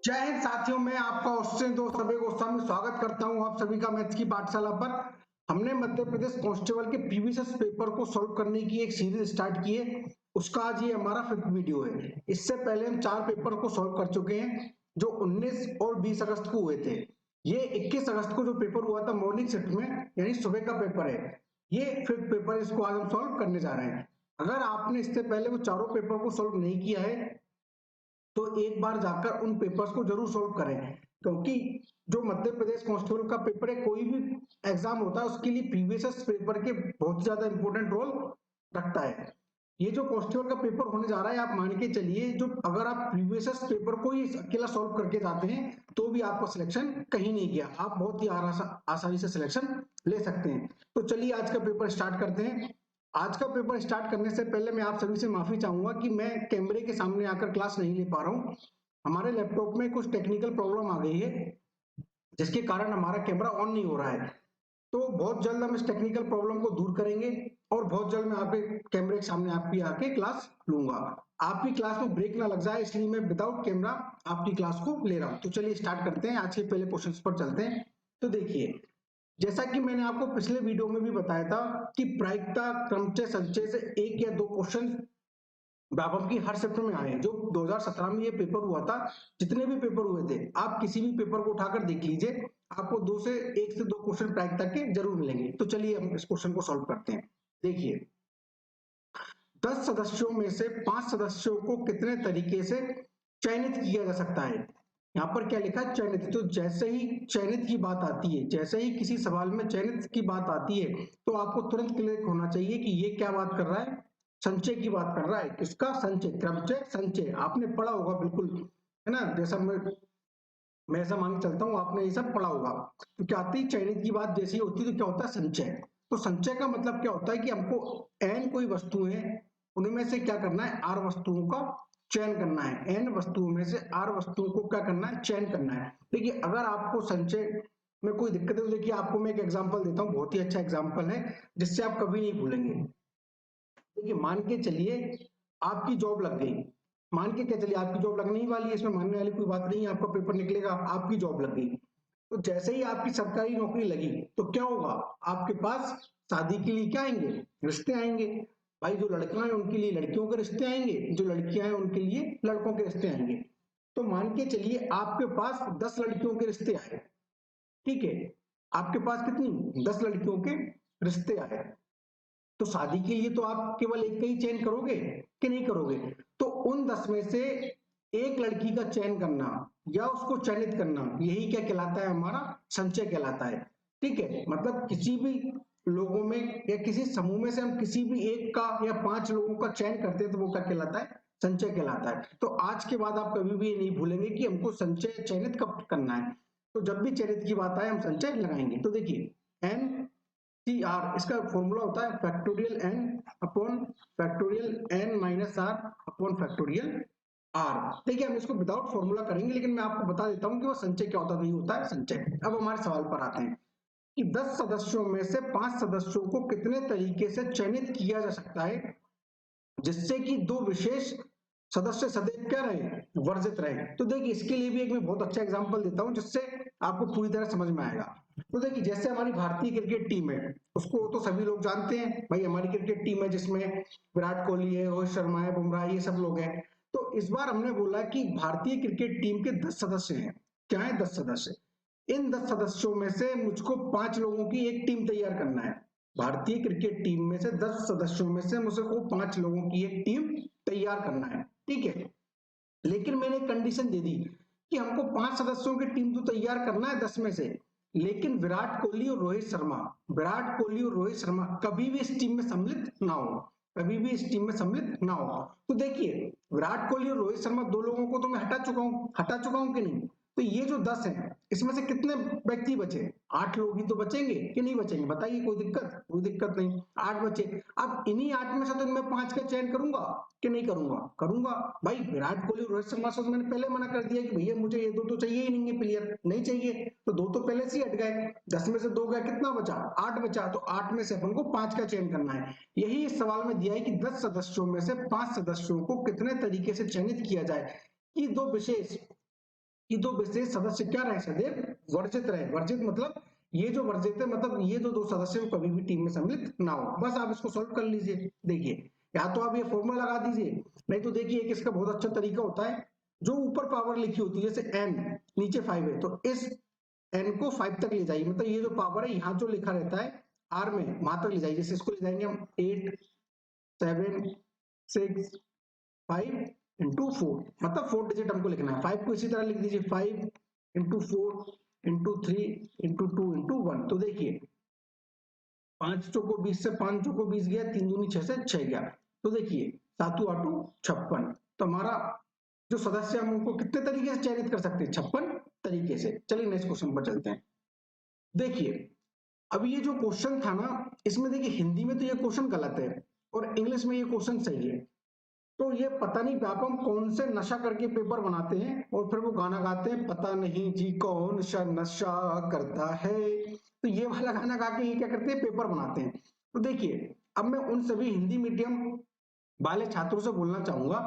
जय हिंद साथियों, मैं आपका ऑस्ट्रेलियन दोस्त अभय गोस्वामी स्वागत करता हूं आप सभी का मैथ्स की पाठशाला पर। हमने मध्य प्रदेश कांस्टेबल के प्रीवियस पेपर को सॉल्व करने की एक सीरीज स्टार्ट की है। उसका आज ये हमारा 5th वीडियो है। इससे पहले हम 4 पेपर को सॉल्व कर चुके हैं जो 19 और 20 अगस्त को हुए थे। ये 21 अगस्त को जो पेपर हुआ था मॉर्निंग शिफ्ट में, यानी सुबह का पेपर है। ये 5th पेपर, इसको आज हम सॉल्व करने जा रहे हैं। अगर आपने इससे पहले वो चारों पेपर को सॉल्व नहीं किया है तो एक बार जाकर उन पेपर्स को जरूर सॉल्व करें, क्योंकि जो मध्य प्रदेश कांस्टेबल का पेपर है, कोई भी एग्जाम होता है उसके लिए प्रीवियस पेपर के बहुत ज्यादा इंपॉर्टेंट रोल रखता है। ये जो कांस्टेबल का पेपर होने जा रहा है, आप मान के चलिए, जो अगर आप प्रीवियस पेपर को ही अकेला सॉल्व करके जाते हैं तो भी आपका सिलेक्शन कहीं नहीं गया, आप बहुत ही आसानी से सिलेक्शन ले सकते हैं। तो चलिए आज का पेपर स्टार्ट करते हैं। आज का पेपर स्टार्ट करने से पहले मैं आप सभी से माफी चाहूंगा कि मैं कैमरे के सामने आकर क्लास नहीं ले पा रहा हूँ। हमारे लैपटॉप में कुछ टेक्निकल प्रॉब्लम आ गई है जिसके कारण हमारा कैमरा ऑन नहीं हो रहा है। तो बहुत जल्द हम इस टेक्निकल प्रॉब्लम को दूर करेंगे और बहुत जल्द मैं आपके कैमरे के सामने आपकी आके क्लास लूंगा। आपकी क्लास में ब्रेक ना लग जाए, इसलिए मैं विदाउट कैमरा आपकी क्लास को ले रहा हूँ। तो चलिए स्टार्ट करते हैं, आज के पहले क्वेश्चन पर चलते हैं। तो देखिए, जैसा कि मैंने आपको पिछले वीडियो में भी बताया था कि प्रायिकता, क्रमचय, संचय से एक या दो क्वेश्चन व्यापक की हर शिफ्ट में आए हैं। जो 2017 में ये पेपर हुआ था, जितने भी पेपर हुए थे, आप किसी भी पेपर को उठाकर देख लीजिए, आपको एक से दो क्वेश्चन प्रायिकता के जरूर मिलेंगे। तो चलिए हम इस क्वेश्चन को सॉल्व करते हैं। देखिए, 10 सदस्यों में से 5 सदस्यों को कितने तरीके से चयनित किया जा सकता है। यहाँ पर क्या लिखा है, चयनित। तो जैसे ही चयनित की बात आती है, जैसे ही किसी सवाल में चयनित की बात आती है, तो आपको तुरंत क्लिक होना चाहिए कि ये क्या बात कर रहा है, संचय की बात कर रहा है। किसका? संचय, क्रमचय संचय। आपने पढ़ा होगा बिल्कुल, है ना। जैसा मैं ऐसा मान के चलता हूँ आपने ये सब पढ़ा होगा। तो क्या आती है, चयनित की बात जैसी होती है तो क्या होता है, संचय। तो संचय का मतलब क्या होता है कि हमको n कोई वस्तु है, उनमें से क्या करना है, r वस्तुओं का चयन करना है। n वस्तुओं में से r वस्तुओं को क्या करना है, चयन करना है। देखिए, अगर आपको संचय में कोई दिक्कत है तो देखिए, आपको मैं एक एग्जांपल देता हूँ, बहुत ही अच्छा एग्जांपल है जिससे आप कभी नहीं भूलेंगे। देखिए, मान के चलिए आपकी जॉब लग गई। मान के क्या चलिए आपकी जॉब लगने ही वाली है, इसमें मानने वाली कोई बात नहीं है, आपका पेपर निकलेगा, आपकी जॉब लग गई। तो जैसे ही आपकी सरकारी नौकरी लगी तो क्या होगा, आपके पास शादी के लिए क्या आएंगे, रिश्ते आएंगे। भाई, जो लड़कियां हैं उनके लिए लड़कियों के रिश्ते आएंगे, जो लड़कियां हैं उनके लिए लड़कों के रिश्ते आएंगे। तो मान के चलिए आपके पास 10 लड़कियों के रिश्ते आए। ठीक है, आपके पास कितनी, 10 लड़कियों के रिश्ते आए। तो शादी के लिए तो आप केवल एक का ही चयन करोगे कि नहीं करोगे। तो उन 10 में से एक लड़की का चयन करना या उसको चयनित करना, यही क्या कहलाता है, हमारा संचय कहलाता है। ठीक है, मतलब किसी भी लोगों में या किसी समूह में से हम किसी भी एक का या 5 लोगों का चयन करते हैं तो वो क्या कहलाता है, संचय कहलाता है। तो आज के बाद आप कभी भी ये नहीं भूलेंगे कि हमको संचय चयनित कब करना है। तो जब भी चयनित की बात आए हम संचय लगाएंगे। तो देखिए, एन टी आर, इसका फॉर्मूला होता है factorial N upon factorial N minus R upon factorial R. देखिए, हम इसको विदाउट फॉर्मूला करेंगे, लेकिन मैं आपको बता देता हूं कि वो संचय क्या होता है, नहीं होता है संचय। अब हमारे सवाल पर आते हैं कि 10 सदस्यों में से 5 सदस्यों को कितने तरीके से चयनित किया जा सकता है जिससे कि दो विशेष सदस्य सदैव क्या रहे, वर्जित रहे। तो देखिए, इसके लिए भी एक मैं बहुत अच्छा एग्जांपल देता हूं जिससे आपको पूरी तरह समझ में आएगा। तो देखिए, जैसे हमारी भारतीय क्रिकेट टीम है, उसको तो सभी लोग जानते हैं भाई, हमारी क्रिकेट टीम है जिसमें विराट कोहली है, रोहित शर्मा है, बुमराह, ये सब लोग हैं। तो इस बार हमने बोला कि भारतीय क्रिकेट टीम के 10 सदस्य हैं। क्या है, 10 सदस्य। इन 10 सदस्यों में से मुझको 5 लोगों की एक टीम तैयार करना है। भारतीय क्रिकेट टीम में से 10 सदस्यों में से मुझको 5 लोगों की एक टीम तैयार करना है। ठीक है, लेकिन मैंने एक कंडीशन दे दी कि हमको 5 सदस्यों की टीम तो तैयार करना है 10 में से, लेकिन विराट कोहली और रोहित शर्मा कभी भी इस टीम में सम्मिलित ना हो, कभी भी इस टीम में सम्मिलित ना हो। तो देखिए, विराट कोहली और रोहित शर्मा, दो लोगों को तो मैं हटा चुका हूं कि नहीं। तो ये जो 10 है, इसमें से कितने व्यक्ति बचे, 8 लोग ही तो बचेंगे कि नहीं बचेंगे, बताइए। कोई दिक्कत? कोई दिक्कत नहीं, 8 बचे। अब इन्हीं 8 में से तो मैं 5 का चयन करूंगा कि नहीं करूंगा, करूंगा। भाई, विराट कोहली रोहित शर्मा से तो मैंने पहले मना कर दिया कि भैया मुझे ये दो तो चाहिए ही नहीं है, प्लेयर नहीं चाहिए, तो दो तो पहले से ही हट गए। 10 में से 2 गए, कितना बचा, 8 बचा। तो 8 में से अपन को 5 का चयन करना है। यही इस सवाल में दिया है कि 10 सदस्यों में से 5 सदस्यों को कितने तरीके से चयनित किया जाए कि दो विशेष कि दो विशेष सदस्य क्या रहे, सदैव वर्जित रहे। वर्जित मतलब ये जो वर्जित है, मतलब ये जो दो सदस्य वो कभी भी टीम में सम्मिलित ना हो। बस आप इसको सॉल्व कर लीजिए। देखिए या तो आप ये फॉर्मूला लगा दीजिए, नहीं तो देखिए एक इसका बहुत अच्छा तरीका होता है, जो ऊपर पावर लिखी होती है जैसे n, नीचे 5 है, तो इस n को 5 तक ले जाइए, मतलब ये जो पावर है यहाँ जो लिखा रहता है r में, वहां तक ले जाइए। जैसे इसको ले जाएंगे हम 8 7 6 5 इंटू 4, मतलब 4 डिजिट हमको लिखना है। 5 को इसी तरह लिख दीजिए, 5 इंटू 4 इंटू 3 इंटू 2 इंटू 1। तो देखिए 5 चौको 20 से 5 चौको 20 गया, 3 दूनी 6 से 6 गया। तो देखिए 7 8 56। तो हमारा जो सदस्य हम उनको कितने तरीके से चयनित कर सकते हैं, 56 तरीके से। चलिए नेक्स्ट क्वेश्चन पर चलते हैं। देखिए अब ये जो क्वेश्चन था ना, इसमें देखिए हिंदी में तो ये क्वेश्चन गलत है और इंग्लिश में ये क्वेश्चन सही है। तो ये पता नहीं व्यापम कौन से नशा करके पेपर बनाते हैं और फिर वो गाना गाते हैं, पता नहीं जी कौन सा नशा करता है। तो ये वाला गाना गा के ये क्या करते हैं, पेपर बनाते हैं। तो देखिए अब मैं उन सभी हिंदी मीडियम वाले छात्रों से बोलना चाहूंगा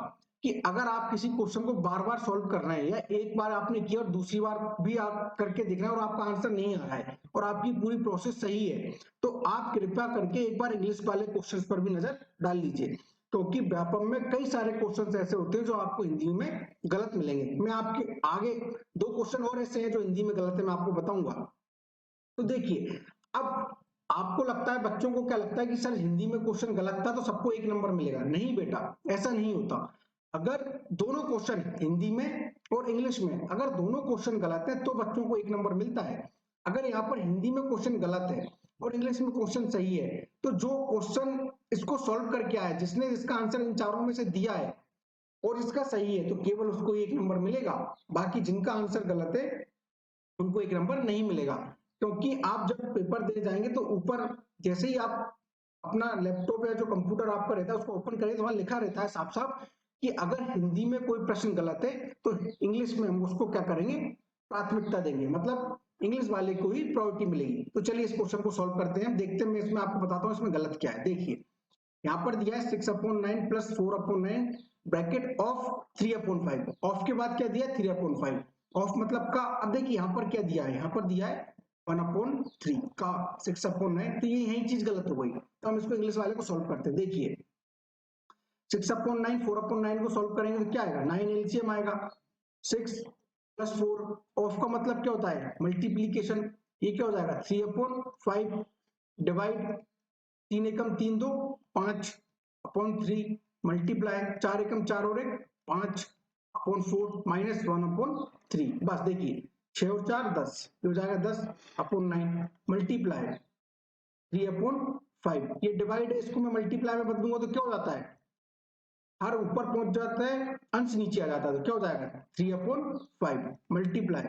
कि अगर आप किसी क्वेश्चन को बार बार सॉल्व कर रहे हैं, या एक बार आपने किया और दूसरी बार भी आप करके देख रहे हैं और आपका आंसर नहीं आ रहा है और आपकी पूरी प्रोसेस सही है, तो आप कृपया करके एक बार इंग्लिश वाले क्वेश्चंस पर भी नजर डाल लीजिए, क्योंकि व्यापम में कई सारे क्वेश्चंस ऐसे होते हैं जो आपको हिंदी में गलत मिलेंगे। मैं आपके आगे 2 क्वेश्चन और ऐसे हैं जो हिंदी में गलत है, मैं आपको बताऊंगा। तो देखिए अब आपको लगता है, बच्चों को क्या लगता है कि सर हिंदी में क्वेश्चन गलत था तो सबको 1 नंबर मिलेगा। नहीं बेटा, ऐसा नहीं होता। अगर दोनों क्वेश्चन हिंदी में और इंग्लिश में अगर दोनों क्वेश्चन गलत है तो बच्चों को 1 नंबर मिलता है। अगर यहाँ पर हिंदी में क्वेश्चन गलत है और इंग्लिश में क्वेश्चन सही है, तो जो क्वेश्चन इसको सॉल्व करके आया, जिसने इसका आंसर इन चारों में से दिया है और इसका सही है, तो केवल उसको 1 नंबर मिलेगा। बाकी जिनका आंसर गलत है उनको 1 नंबर नहीं मिलेगा। क्योंकि आप जब पेपर दे जाएंगे तो ऊपर जैसे ही आप अपना लैपटॉप या जो कंप्यूटर आपका रहता है उसको ओपन करें तो वहां लिखा रहता है साफ साफ कि अगर हिंदी में कोई प्रश्न गलत है तो इंग्लिश में हम उसको क्या करेंगे, प्राथमिकता देंगे, मतलब इंग्लिश वाले को ही प्रायोरिटी मिलेगी। तो चलिए इस क्वेश्चन को सॉल्व करते हैं, देखते हैं। मैं इसमें आपको बताता हूँ इसमें गलत क्या है। देखिए यहाँ पर दिया है 6/9 प्लस 4/9 ब्रैकेट ऑफ 3/5। ऑफ के बाद क्या दिया है, 3/5। ऑफ मतलब का, अब देखिए यहाँ पर क्या दिया है, यहाँ पर दिया है 1/3 का 6/9, तो ये यही चीज गलत हो गई। तो हम इसको इंग्लिश वाले को सॉल्व करते हैं। देखिए 6/9 4/9 को सॉल्व करेंगे तो क्या आएगा, 9 एलसीएम आएगा। 6 प्लस 4, ऑफ का मतलब क्या होता है, मल्टीप्लीकेशन। ये क्या हो जाएगा, 3/5 डिवाइड, 3 एकम 3 2 5/3 मल्टीप्लाई 4 एकम 4 और 1 5/4 माइनस 1/3। बस देखिए 6 और 4 10, ये हो जाएगा 10/9 मल्टीप्लाई 3/5। ये डिवाइड है, इसको मैं मल्टीप्लाई में बदलूंगा तो क्या हो जाता है, हर ऊपर पहुंच जाता है, अंश नीचे आ जाता है, तो क्या हो जाएगा 3/5 मल्टीप्लाई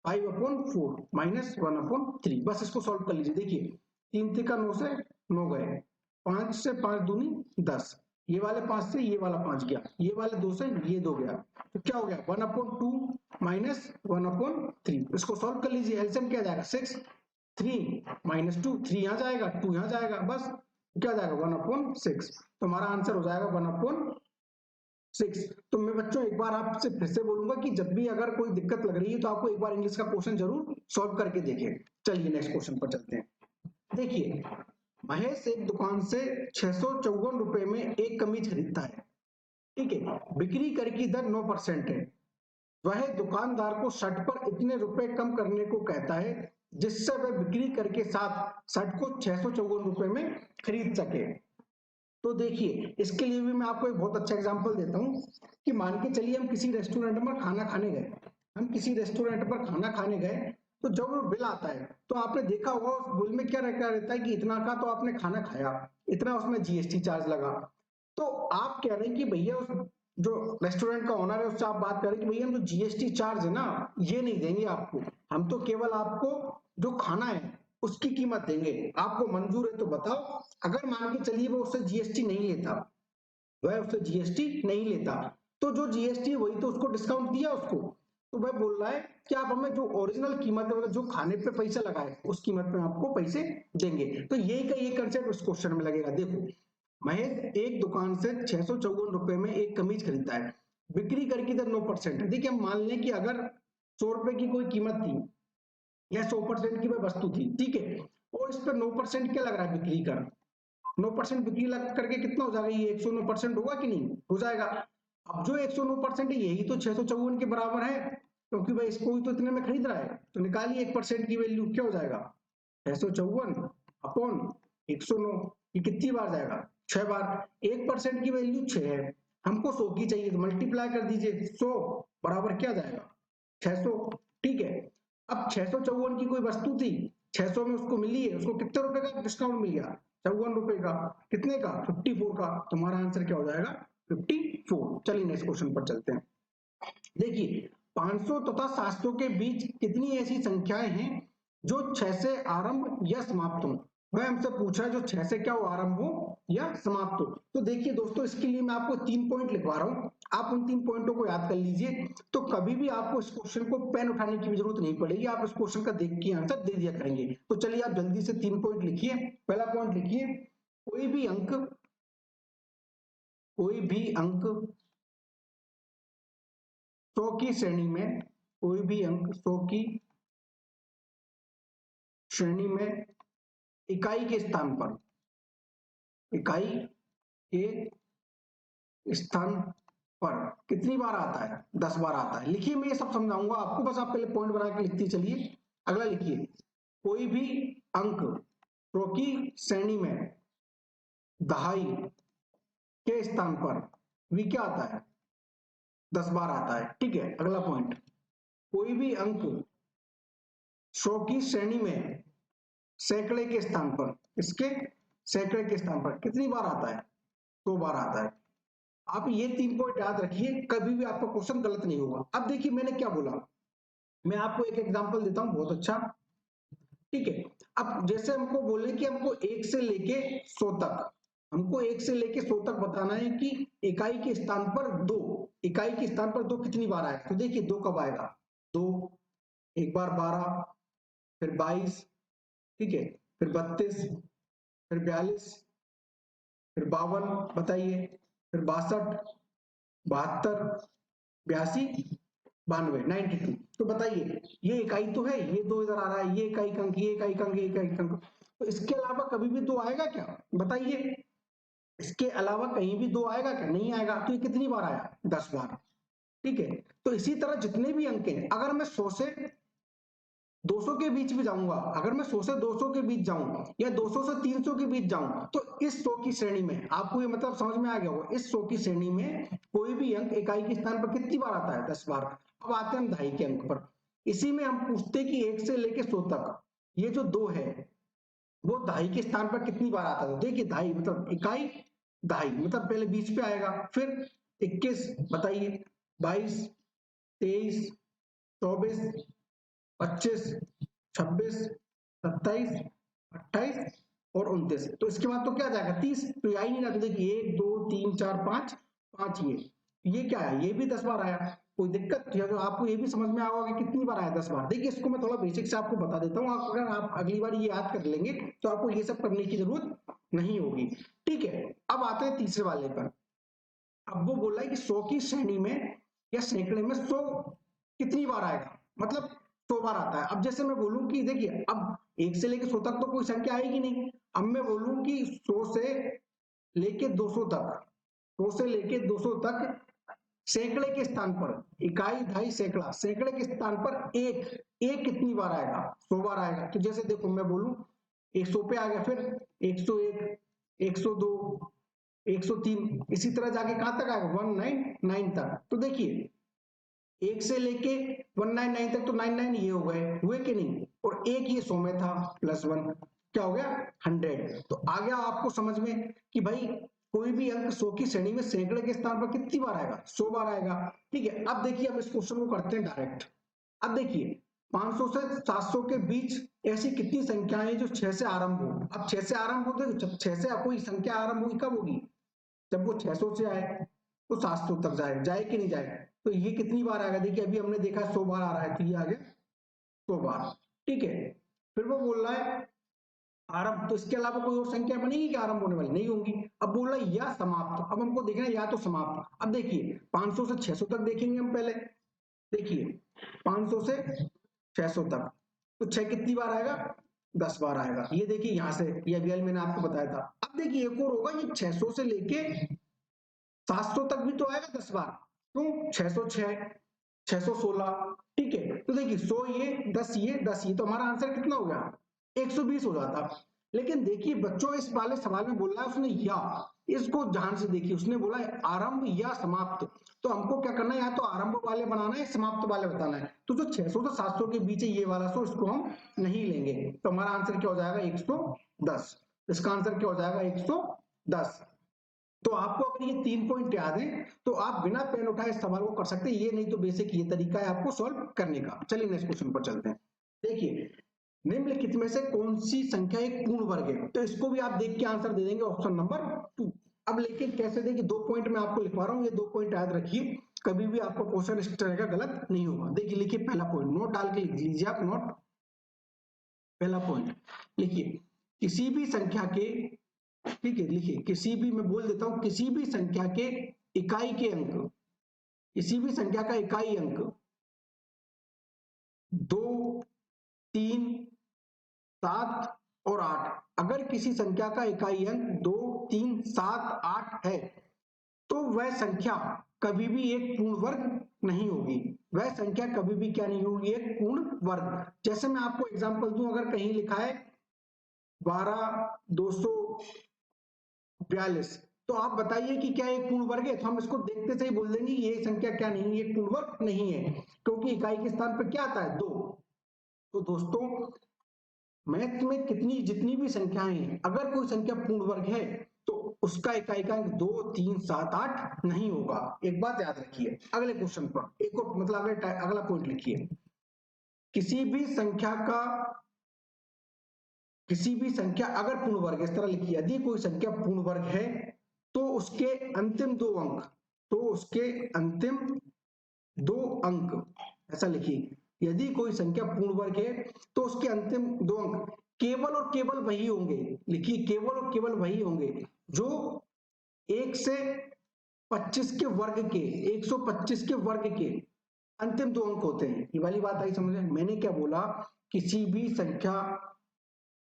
5/4 माइनस 1/3। बस इसको सॉल्व कर लीजिए। देखिए 3 3 का 9 से 9 गए, 5 से 5 दूनी 10, ये वाले 5 से ये वाला 5 गया, ये वाले 2 से ये 2 गया, तो क्या हो गया 1/2 माइनस 1/3। इसको सॉल्व कर लीजिए। एलसीएम क्या जाएगा 6, 3 माइनस 2, 3 यहाँ जाएगा 2 यहाँ जाएगा, बस क्या जाएगा 1/6। तो हमारा आंसर हो जाएगा 1/6। तो मैं बच्चों एक बार आपसे फिर से बोलूंगा कि जब भी अगर कोई दिक्कत लग रही है तो आपको एक बार इंग्लिश का क्वेश्चन जरूर सॉल्व करके देखें। चलिए नेक्स्ट क्वेश्चन पर चलते हैं। देखिए महेश एक दुकान से 654 रुपए में एक कमीज खरीदता है, ठीक है। बिक्री कर की दर 9% है। वह दुकानदार को शर्ट पर इतने रुपए कम करने को कहता है जिससे वह बिक्री कर के साथ शर्ट को 654 रुपए में खरीद सके। तो देखिए इसके लिए भी मैं आपको एक बहुत अच्छा एग्जांपल देता हूँ कि मान के चलिए हम किसी रेस्टोरेंट में खाना खाने गए, हम किसी रेस्टोरेंट पर खाना खाने गए, तो जब वो बिल आता है तो आपने देखा होगा उस बिल में क्या रखा रहता है कि इतना का तो आपने खाना खाया, इतना उसमें जीएसटी चार्ज लगा। तो आप कह रहे हैं कि भैया उस जो रेस्टोरेंट का ओनर है उससे आप बात करें कि भैया हम जो जीएसटी चार्ज है ना ये नहीं देंगे आपको, हम तो केवल आपको जो खाना है उसकी कीमत देंगे, आपको मंजूर है तो बताओ। अगर मान के चलिए वो उससे जीएसटी नहीं लेता, वह उससे जीएसटी नहीं लेता, तो जो जीएसटी वही तो उसको डिस्काउंट दिया उसको, तो वह बोल रहा है कि आप हमें जो ओरिजिनल कीमत है, मतलब जो खाने पे पैसा लगा है उस कीमत में आपको पैसे देंगे। तो यही का ये कंसेप्ट उस क्वेश्चन में लगेगा। देखो महेश एक दुकान से 654 रुपए में एक कमीज खरीदता है, बिक्री कर की दर 9% है। देखिए हम मान लें कि अगर 100 रुपए की कोई कीमत थी या 100% की वह वस्तु थी, ठीक है, और इस पर 9% क्या लग रहा है बिक्री कर, 9% बिक्री लग करके कितना हो जाएगा, ये 109% होगा कि नहीं, हो जाएगा। अब जो 109% है यही तो 654 के बराबर है, क्योंकि भाई इसको तो इतने में खरीद रहा है, तो निकालिए 1% की वैल्यू क्या हो जाएगा, 654 अपॉन 109, ये कितनी बार जाएगा, 6 बार। 1% की वैल्यू 6 है, हमको 100 की चाहिए, तो मल्टीप्लाई कर दीजिए, 100 बराबर क्या जाएगा, 600, ठीक है। अब 654 की कोई वस्तु थी, 600 में उसको मिली है, उसको कितने रुपए का डिस्काउंट मिल गया, 54 रुपए का, कितने का, 54 का, तुम्हारा आंसर क्या हो जाएगा, 54। चलिए नेक्स्ट क्वेश्चन पर चलते हैं। देखिए 500 तथा 700 के बीच कितनी ऐसी संख्याएं हैं जो 6 से आरंभ या समाप्त हो, वह हमसे पूछा है जो 6 से क्या हो, आरंभ हो या समाप्त हो। तो देखिए दोस्तों, इसके लिए मैं आपको 3 पॉइंट लिखवा रहा हूं, आप उन 3 पॉइंटों को याद कर लीजिए, तो कभी भी आपको इस क्वेश्चन को पेन उठाने की जरूरत नहीं पड़ेगी, आप इस क्वेश्चन का देख के आंसर दे दिया करेंगे। तो चलिए आप जल्दी से 3 पॉइंट लिखिए। पहला पॉइंट लिखिए, कोई भी अंक 100 की श्रेणी में, कोई भी अंक 100 की श्रेणी में इकाई के स्थान पर, इकाई के स्थान पर कितनी बार आता है, 10 बार आता है। लिखिए, मैं ये सब समझाऊंगा आपको, बस आप पहले पॉइंट बना के लिखते चलिए। अगला लिखिए, कोई भी अंक 100 की श्रेणी में दहाई के स्थान पर भी क्या आता है, 10 बार आता है, ठीक है। अगला पॉइंट, कोई भी अंक 100 की श्रेणी में सैकड़े के स्थान पर, इसके सैकड़े के स्थान पर कितनी बार आता है, 100 बार आता है। आप ये 3 पॉइंट याद रखिए, कभी भी आपका क्वेश्चन गलत नहीं होगा। अब देखिए मैंने क्या बोला, मैं आपको एक एग्जांपल देता हूं बहुत अच्छा, ठीक है। अब जैसे हमको बोले कि हमको 1 से लेके 100 तक, हमको 1 से लेके 100 तक बताना है कि इकाई के स्थान पर 2, इकाई के स्थान पर 2 कितनी बार आएगा। तो देखिए 2 कब आएगा, 2 एक बार 12, फिर 22, ठीक है, फिर 32, फिर 42, फिर 52, बताइए, फिर 62, 72, 82, 92, 92। तो बताइए ये इकाई तो है, ये 2 इधर आ रहा है, ये इकाई का अंक, ये इकाई का अंक, ये इकाई का अंक, तो इसके अलावा कभी भी 2 आएगा क्या, बताइए, इसके अलावा कहीं भी 2 आएगा क्या, नहीं आएगा। तो ये कितनी बार आया, 10 बार, ठीक है। तो इसी तरह जितने भी अंक हैं, अगर मैं 100 से 200 के बीच भी जाऊंगा, अगर मैं 100 से 200 के बीच जाऊं या 200 से 300 के बीच जाऊं, तो इस 100 की श्रेणी में, आपको ये मतलब समझ में आ गया होगा, इस 100 की श्रेणी में कोई भी अंक इकाई के स्थान पर कितनी बार आता है, 10 बार। अब आते हैं हम दहाई के अंक पर, इसी में हम पूछते कि 1 से लेके 100 तक ये जो 2 है वो दहाई के स्थान पर कितनी बार आता है। देखिए दहाई मतलब इकाई, दहाई मतलब पहले बीच पे आएगा, फिर 21, बताइए, 22, 23, 24, 25, 26, 27, 28 और 29। तो इसके बाद तो क्या आ जाएगा, 30। तो ये आ ही नहीं रहा, तो देखिए 1 2 3 4 5, 5 ये क्या है, ये भी 10 बार आया। कोई दिक्कत या तो आपको ये भी समझ में आएगा कि कितनी बार आया, 10 बार। देखिए इसको मैं थोड़ा बेसिक से आपको बता देता हूँ, अगर आप अगली बार ये याद कर लेंगे तो आपको ये सब करने की जरूरत नहीं होगी, ठीक है। अब आते हैं तीसरे वाले पर। अब वो बोला है कि 100 की श्रेणी में या सैकड़े में 100 कितनी बार आएगा, मतलब 100 बार आता है। अब जैसे मैं बोलूं कि देखिए अब 1 से लेके 100 तक तो कोई संख्या आएगी नहीं, अब मैं बोलूं कि 100 से लेके 200 तक, 100 से लेके 200 तक सैकड़े के स्थान पर, इकाई दहाई सैकड़ा, सैकड़े के स्थान पर एक कितनी बार आएगा, 100 बार आएगा। तो जैसे देखो मैं बोलूं 100 पे आ गया, फिर 101, 102, 103, इसी तरह जाके कहां तक आएगा, 199 तक। तो देखिए 1 से लेके 199 तक तो 99 ये हो गए, हुए कि नहीं, और एक ये 100 में था, +1 क्या हो गया, 100। तो आ गया आपको समझ में कि भाई कोई भी अंक 100 की श्रेणी में सैकड़े के स्थान पर कितनी बार आएगा, 100 बार आएगा, ठीक है। अब देखिए हम इस क्वेश्चन को करते हैं डायरेक्ट। अब देखिए 500 से 700 के बीच ऐसी कितनी संख्याएं हैं जो 6 से आरंभ हो। अब 6 से आरंभ हो, तो जब 6 से कोई संख्या आरंभ होगी कब होगी, जब वो 600 से आए तो 700 तक जाए कि नहीं जाए। तो ये कितनी बार आएगा, देखिए अभी हमने देखा 100 बार आ रहा है, तो ये आ गया 100 बार, ठीक है। फिर वो बोल रहा है आरंभ, तो इसके अलावा कोई और संख्या बनेगी कि आरंभ होने वाली, नहीं होंगी। अब बोल रहा है या समाप्त, अब हमको देखना है या तो समाप्त। अब देखिए 500 से 600 तक देखेंगे हम पहले, देखिए 500 से 600 तक, तो 6 कितनी बार आएगा, 10 बार आएगा। ये देखिए यहाँ से, ये अभी मैंने आपको बताया था। अब देखिए एक और होगा, ये 600 से लेके 700 तक भी तो आएगा 10 बार, क्यों, 606, 616, ठीक है। तो देखिए 100 ये, 10 ये, 10 ये, तो हमारा आंसर कितना हो गया, 120 हो जाता। लेकिन देखिए बच्चों इस वाले सवाल में बोल रहा है उसने या, इसको ध्यान से देखिए, उसने बोला है आरंभ या समाप्त, तो हमको क्या करना है, या तो आरंभ वाले बनाना है, समाप्त वाले बताना है। तो जो 600 से 700 के बीच है ये वाला 100, इसको हम नहीं लेंगे, तो हमारा आंसर क्या हो जाएगा, 110। इसका आंसर क्या हो जाएगा, 110। तो आपको अगर ये 3 पॉइंट याद है तो आप बिना पेन उठाए इस सवाल को कर सकते हैं, ये नहीं तो बेसिक ये तरीका है आपको सॉल्व करने का। चलिए नेक्स्ट क्वेश्चन पर चलते हैं। देखिए निम्नलिखित में से कौन सी संख्या एक पूर्ण वर्ग है, तो इसको भी आप देख के आंसर दे देंगे, ऑप्शन नंबर 2। अब लेकिन कैसे देखिए, 2 पॉइंट मैं आपको लिखवा रहा हूँ, ये 2 पॉइंट याद रखिए, कभी भी आपका क्वेश्चन इस तरह का गलत नहीं होगा। देखिए लिखिए पहला पॉइंट, नोट डाल के लिख लीजिए आप, नोट पहला पॉइंट लिखिए, किसी भी संख्या के, ठीक है, लिखिए किसी भी, मैं बोल देता हूं, किसी भी संख्या के इकाई के अंक, किसी भी संख्या का इकाई अंक 2, 3, 7 और 8, अगर किसी संख्या का इकाई अंक 2, 3, 7, 8 है तो वह संख्या कभी भी एक पूर्ण वर्ग नहीं होगी। वह संख्या कभी भी क्या नहीं होगी, एक पूर्ण वर्ग। जैसे मैं आपको एग्जांपल दूं, अगर कहीं लिखा है 12,242, तो आप बताइए कि क्या एक पूर्ण वर्ग है, तो हम इसको देखते से ही बोल देंगे ये संख्या क्या नहीं है, एक पूर्ण वर्ग नहीं है, क्योंकि इकाई के स्थान पर क्या आता है, 2। तो दोस्तों मैथ में कितनी जितनी भी संख्याएं हैं, अगर कोई संख्या पूर्ण वर्ग है तो उसका इकाई का अंक 2, 3, 7, 8 नहीं होगा। एक बात याद रखिए। अगले क्वेश्चन पर एक और मतलब अगला पॉइंट लिखिए, किसी भी संख्या का, किसी भी संख्या अगर पूर्ण वर्ग, इस तरह लिखिए, यदि कोई संख्या पूर्ण वर्ग है तो उसके अंतिम 2 अंक, तो उसके अंतिम 2 अंक, ऐसा लिखिए, यदि कोई संख्या पूर्ण वर्ग है तो उसके अंतिम 2 अंक केवल और केवल वही होंगे, लिखिए केवल और केवल वही होंगे जो 1 से 25 के वर्ग के, 125 के वर्ग के अंतिम 2 अंक होते हैं। ये वाली बात आई समझ में, मैंने क्या बोला, किसी भी संख्या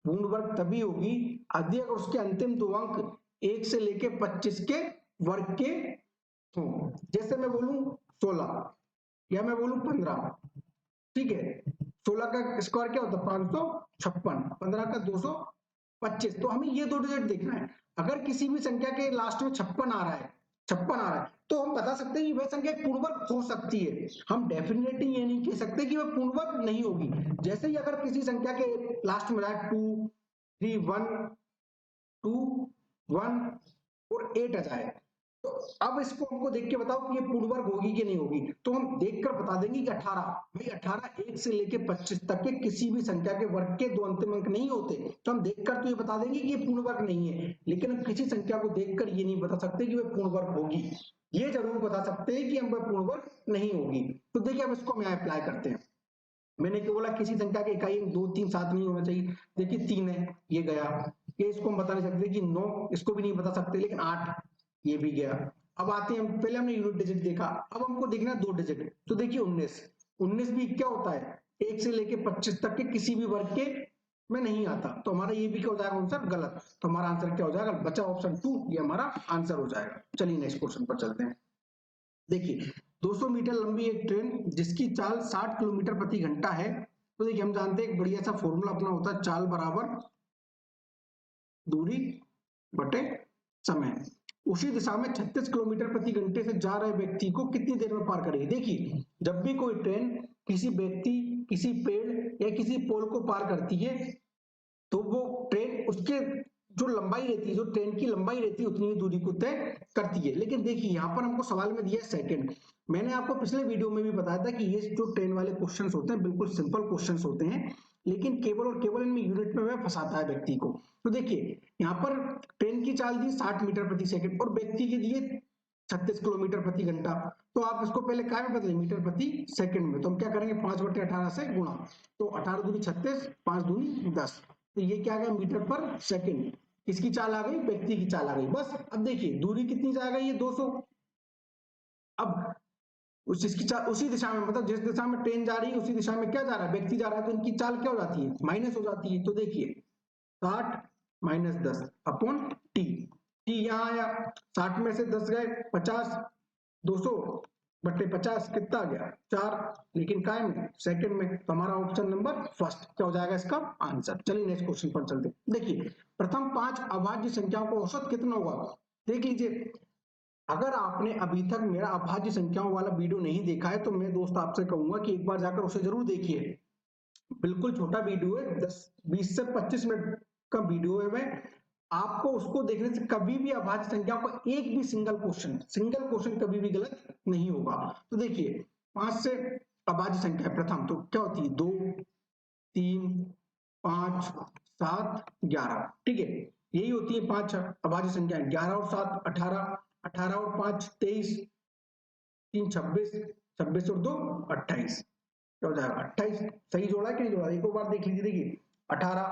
पूर्ण वर्ग तभी होगी यदि अगर उसके अंतिम 2 अंक 1 से लेके 25 के वर्ग के हो। जैसे मैं बोलूं 16 या मैं बोलूं 15, ठीक है, 16 का स्क्वायर क्या होता है 556, 15 का 225, तो हमें ये 2 डिजिट देखना है। अगर किसी भी संख्या के लास्ट में 56 आ रहा है, 56 आ रहा है, तो हम बता सकते हैं कि वह संख्या पूर्ण वर्ग हो सकती है। हम डेफिनेटली ये नहीं कह सकते कि वह पूर्ण वर्ग नहीं होगी। जैसे ही अगर किसी संख्या के लास्ट में 2, 3, 1, 2, 1 और 8 आ जाए, तो अब इसको हमको देख के बताओ कि ये पूर्ण वर्ग होगी कि नहीं होगी, तो हम देखकर बता देंगे कि 18, भाई 18 1 से लेके 25 तक के किसी भी संख्या के वर्ग के 2 अंतिम अंक नहीं होते, तो हम देखकर तो ये बता देंगे कि ये पूर्ण वर्ग नहीं है। लेकिन हम किसी संख्या को देखकर ये नहीं बता सकते कि वह पूर्ण वर्ग होगी, ये जरूर बता सकते हैं कि हम वह पूर्ण वर्ग नहीं होगी। तो देखिए अब इसको हम अप्लाई करते हैं। मैंने क्या बोला, किसी संख्या के इकाई 2, 3, 7 नहीं होना चाहिए, देखिए 3 है, ये गया, ये इसको हम बता नहीं सकते कि 9, इसको भी नहीं बता सकते, लेकिन 8 ये भी गया। अब आते हैं, पहले हमने यूनिट डिजिट देखा, अब हमको देखना 2 डिजिट, तो देखिए 19, 19 भी क्या होता है 1 से लेके 25 तक के किसी भी वर्ग के में नहीं आता, तो हमारा ये भी क्या हो जाएगा आंसर गलत, तो हमारा आंसर क्या हो जाएगा, बचा ऑप्शन 2, ये हमारा आंसर हो जाएगा। चलिए नेक्स्ट क्वेश्चन पर चलते हैं। देखिए 200 मीटर लंबी एक ट्रेन जिसकी चाल 60 किलोमीटर प्रति घंटा है, तो देखिए हम जानते हैं एक बढ़िया सा फॉर्मूला अपना होता है, चाल बराबर दूरी बटे समय। उसी दिशा में 36 किलोमीटर प्रति घंटे से जा रहे व्यक्ति को कितनी देर में पार करेगी। देखिए जब भी कोई ट्रेन किसी व्यक्ति, किसी पेड़ या किसी पोल को पार करती है तो वो ट्रेन उसके जो लंबाई रहती है, जो ट्रेन की लंबाई रहती है, उतनी ही दूरी को तय करती है। लेकिन देखिए यहाँ पर हमको सवाल में दिया है सेकंड। मैंने आपको पिछले वीडियो में भी बताया था कि ये जो ट्रेन वाले क्वेश्चंस होते हैं बिल्कुल सिंपल क्वेश्चंस होते हैं, लेकिन केवल और केवल इनमें यूनिट में वह फंसाता है व्यक्ति को। तो देखिए यहाँ पर ट्रेन की चाल दी 60 मीटर प्रति सेकंड और व्यक्ति के दिए 36 किलोमीटर प्रति घंटा, तो आप इसको पहले क्या में बदले, मीटर प्रति सेकंड में, तो हम क्या करेंगे 5/18 से गुणा, तो 18 दूनी 36, 5 दूनी 10, तो ये क्या आ गया मीटर पर सेकंड। किसकी चाल आ गई, व्यक्ति की चाल आ गई। बस अब देखिए दूरी कितनी जाएगा, ये 200। अब इसकी चाल उसी दिशा में, मतलब जिस दिशा में ट्रेन जा रही है उसी दिशा में क्या जा रहा है, व्यक्ति जा रहा है, तो इनकी चाल क्या हो जाती है, माइनस हो जाती है। तो देखिए 60 माइनस 10 अपॉन टी, टी यहाँ आया, 60 में से 10 गए 50, 200 बट्टे 50 कितना आ गया 4, लेकिन काय में, सेकंड में। तो हमारा ऑप्शन नंबर फर्स्ट क्या हो जाएगा इसका आंसर। चलिए नेक्स्ट क्वेश्चन पर चलते हैं। देखिए प्रथम 5 अभाज्य संख्याओं का औसत कितना होगा, देख लीजिए। अगर आपने अभी तक मेरा अभाज्य संख्याओं वाला वीडियो नहीं देखा है तो मैं दोस्त आपसे कहूंगा कि एक बार जाकर उसे जरूर देखिए। बिल्कुल छोटा वीडियो है, 20 से 25 मिनट का वीडियो है। मैं आपको उसको देखने से कभी भी अभाज्य संख्याओं का एक भी सिंगल क्वेश्चन कभी भी गलत नहीं होगा। तो देखिए 5 से अभाज्य संख्या प्रथम तो क्या होती है, 2 3 5 7 11, ठीक है, यही होती है 5 अभाज्य संख्याएं। 11 और 7 18, 18 और 5 23, 3 26, 26 और 2 28, क्या हो जाएगा 28। सही जोड़ा कि नहीं जोड़ा, एक बार देख लीजिए। देखिए 18,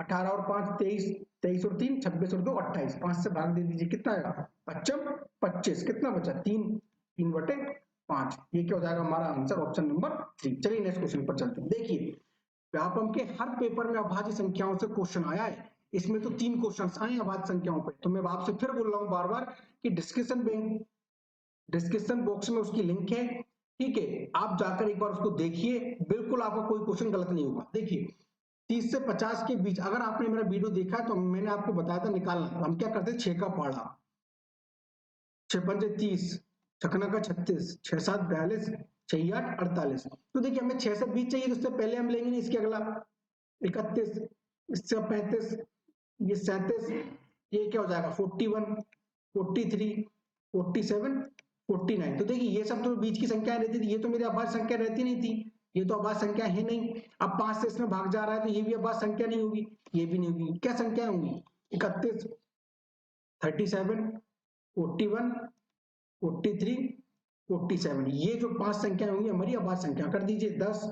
18 और 5 23, 23 और 3 26 और 2 28, 5 से भाग दे दीजिए कितना आएगा, 25 25, कितना बचा 3, 3 बटे 5, ये क्या हो जाएगा हमारा आंसर ऑप्शन नंबर 3। चलिए नेक्स्ट क्वेश्चन पर चलते हैं। देखिए व्यापम के हर पेपर में अभाज्य संख्याओं से क्वेश्चन आया है, इसमें तो 3 क्वेश्चन आए अभाज्य संख्याओं पे। तो मैं आपसे फिर बोल रहा हूँ बार बार कि डिस्क्रिप्शन बॉक्स में उसकी लिंक है, ठीक है, आप जाकर एक बार उसको देखिए, बिल्कुल आपका कोई क्वेश्चन गलत नहीं होगा। देखिए 30 से 50 के बीच, अगर आपने मेरा वीडियो देखा है तो मैंने आपको बताया था निकालना, हम क्या करते हैं 6 का पहाड़ा, 6 पंजे 30, छकना का 36, 6 7 42, 6 8 48। तो देखिए हमें 6 से 20 चाहिए, तो उससे पहले हम लेंगे नहीं, इसके अगला 31, इससे 35, ये 37, ये क्या हो जाएगा 41, 43, 47, 49। तो देखिए ये सब तो बीच की संख्या रहती थी, ये तो मेरी अभाज्य संख्या रहती नहीं थी, ये तो अभाज्य संख्या है नहीं। अब 5 से इसमें भाग जा रहा है तो ये भी अभाज्य संख्या नहीं होगी, ये भी नहीं होगी, क्या संख्या होंगी 31, 37, 41, 43, 47, ये जो 5 संख्या होंगी हमारी अभाज्य संख्या। कर दीजिए 10,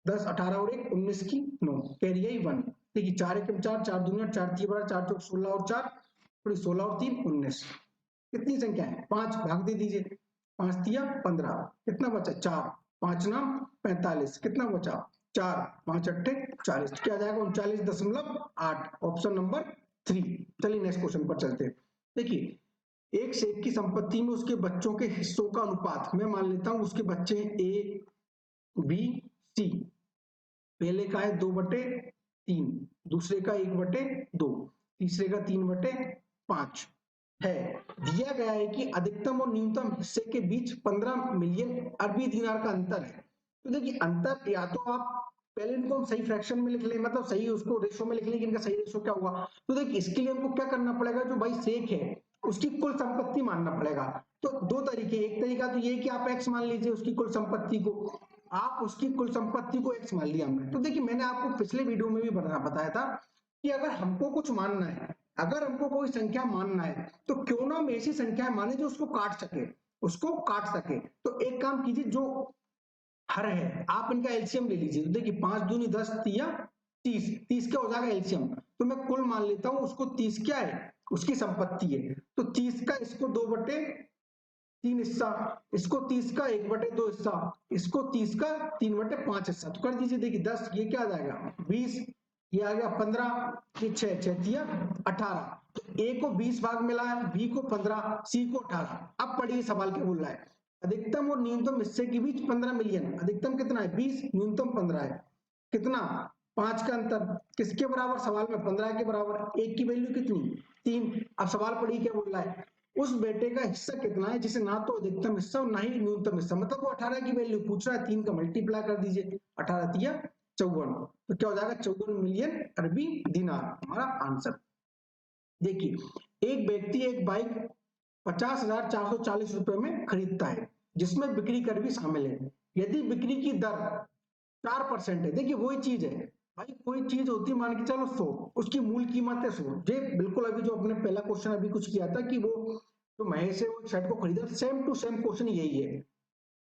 10 18 और 1 19 की 9, कैरी आई 1। देखिए 4 1 4, 4 दूनी 4 3 12, 4 4 16 और 4 थोड़ी 16 और 3 19, कितनी संख्या है 5, भाग दे दीजिए, 5 तिया 15, कितना बचा 4, 5 नाम 45, कितना बचा 4, 5 अट्ठे 40, क्या जाएगा 39.8, ऑप्शन नंबर 3। चलिए नेक्स्ट क्वेश्चन पर चलते हैं। देखिए एक शेख की संपत्ति में उसके बच्चों के हिस्सों का अनुपात, मैं मान लेता हूं उसके बच्चे ए बी सी, पहले का है 2/3, दूसरे का 1/2, तीसरे का 3/5 है। दिया गया है कि अधिकतम और न्यूनतम हिस्से के बीच 15 मिलियन अरबी दिनार का अंतर है। तो देखिए अंतर, या तो आप पहले इनको हम सही फ्रैक्शन में लिख लें, मतलब सही उसको रेशो में लिख लें कि इनका सही रेशो क्या हुआ। तो देखिए इसके लिए हमको क्या करना पड़ेगा, जो भाई शेख है उसकी कुल संपत्ति मानना पड़ेगा। तो दो तरीके, एक तरीका तो ये कि आप एक्स मान लीजिए उसकी कुल संपत्ति को, आप उसकी कुल संपत्ति को एक्स मान लिया हमने। तो देखिए मैंने आपको पिछले वीडियो में भी बताया था कि अगर हमको कुछ मानना है, अगर हमको कोई संख्या मानना है तो क्यों ना हम ऐसी संख्या माने जो उसको काट सके। तो एक काम कीजिए, जो हर है आप इनका एलसीएम ले लीजिए। तो देखिए 5 दूनी 10 तिया 30, 30 क्या हो जाएगा एलसीएम। तो मैं कुल मान लेता हूं उसको 30 क्या है उसकी संपत्ति है, तो 30 का इसको 2/3 हिस्सा, इसको 30 का 1/2 हिस्सा, इसको 30 का 3/5 हिस्सा। तो कर दीजिए, देखिए 10, ये क्या आ जाएगा 20, ये आ गया 15, ये 6 6 तिया 18। तो ए को 20 भाग मिला है, बी को 15, सी को 18। अब पढ़िए सवाल क्या बोल रहा है, अधिकतम और न्यूनतम हिस्से के बीच 15 मिलियन, अधिकतम कितना है 20, न्यूनतम 15 है, कितना 5 का अंतर, किसके बराबर, सवाल में 15 के बराबर, एक की वैल्यू कितनी 3। अब सवाल पढ़िए क्या बोल रहा है, उस बेटे का हिस्सा कितना है जिसे ना तो अधिकतम हिस्सा और ना ही न्यूनतम हिस्सा, मतलब वो 18 की वैल्यू पूछ रहा है, 3 का मल्टीप्लाई कर दीजिए, 18 तिया 54, तो क्या हो जाएगा 54 मिलियन अरबी दिनार, हमारा आंसर। देखिए एक व्यक्ति एक बाइक 50,440 रुपए में खरीदता है जिसमें बिक्री कर भी शामिल है। यदि बिक्री की दर 4% है, देखिए वही चीज है भाई, कोई चीज होती है मान के चलो 100, उसकी मूल कीमत है 100। जे बिल्कुल अभी जो अपने पहला क्वेश्चन अभी कुछ किया था कि वो जो महेश है वो शर्ट को खरीदा, सेम टू सेम क्वेश्चन यही है,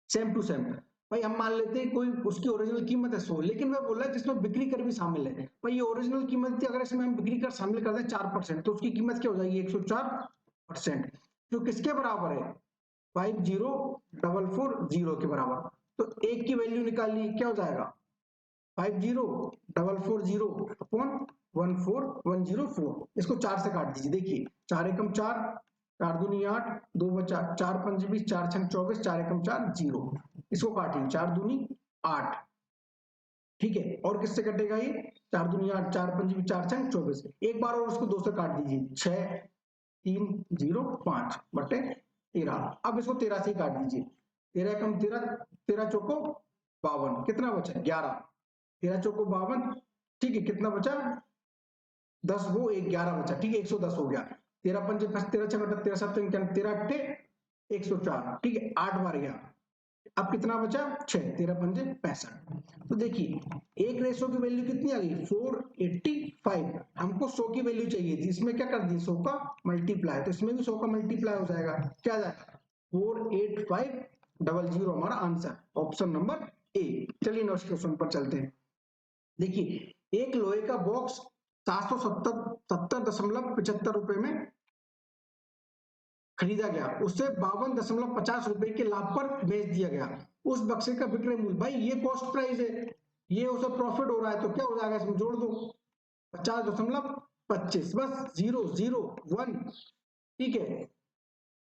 सेम टू सेम। भाई हम मान लेते हैं कोई उसकी ओरिजिनल कीमत है 100, लेकिन वह बोला जिसमें बिक्री कर भी शामिल है। भाई ये ओरिजिनल कीमत थी, अगर इसमें हम बिक्री कर शामिल कर दें 4%, तो उसकी कीमत क्या हो जाएगी 104%, जो किसके बराबर है 504440 के बराबर। तो एक की वैल्यू निकालिए, क्या हो जाएगा 50440 अपॉन 14104। इसको 4 से काट दीजिए। देखिए 4 एकम 4, 4 दूनी 8, 2 बचा 4 पंच 20, 4 छंग 24, 4 एकम 4 0। इसको काटिए 4 दूनी 8, ठीक है। और किससे कटेगा ये 4 दूनी 8, 4 पंच 20, 4 छंग 24। एक बार और उसको 2 से काट दीजिए 6 3 0 5 बटे 13। अब इसको 13 से ही काट दीजिए। 13 एकम 13, 13 चौको 52, कितना बचा 11, 13 चौको 52, ठीक है। कितना बचा 10 वो 1 11 बचा, ठीक है। 110 हो गया। 13 पंच 13 छह 13 7 13 अट्ठे 104, ठीक है। 8 बार गया। अब कितना बचा 6, 13 पंजे 65। तो देखिए एक रेशो की वैल्यू कितनी आ गई 485। हमको 100 की वैल्यू चाहिए थी, इसमें क्या कर दी 100 का मल्टीप्लाई, तो इसमें भी 100 का मल्टीप्लाई हो जाएगा। क्या आ जाएगा 48500 हमारा आंसर, ऑप्शन नंबर ए। चलिए नेक्स्ट क्वेश्चन पर चलते हैं। देखिए एक लोहे का बॉक्स 770.75 रुपए में खरीदा गया, उसे 52.50 रुपए के लाभ पर बेच दिया गया। उस बक्से का विक्रय मूल्य, भाई ये कॉस्ट प्राइस है, ये उसे प्रॉफिट हो रहा है, तो क्या हो जाएगा इसमें जोड़ दो 50.25, बस 0 0 1, ठीक है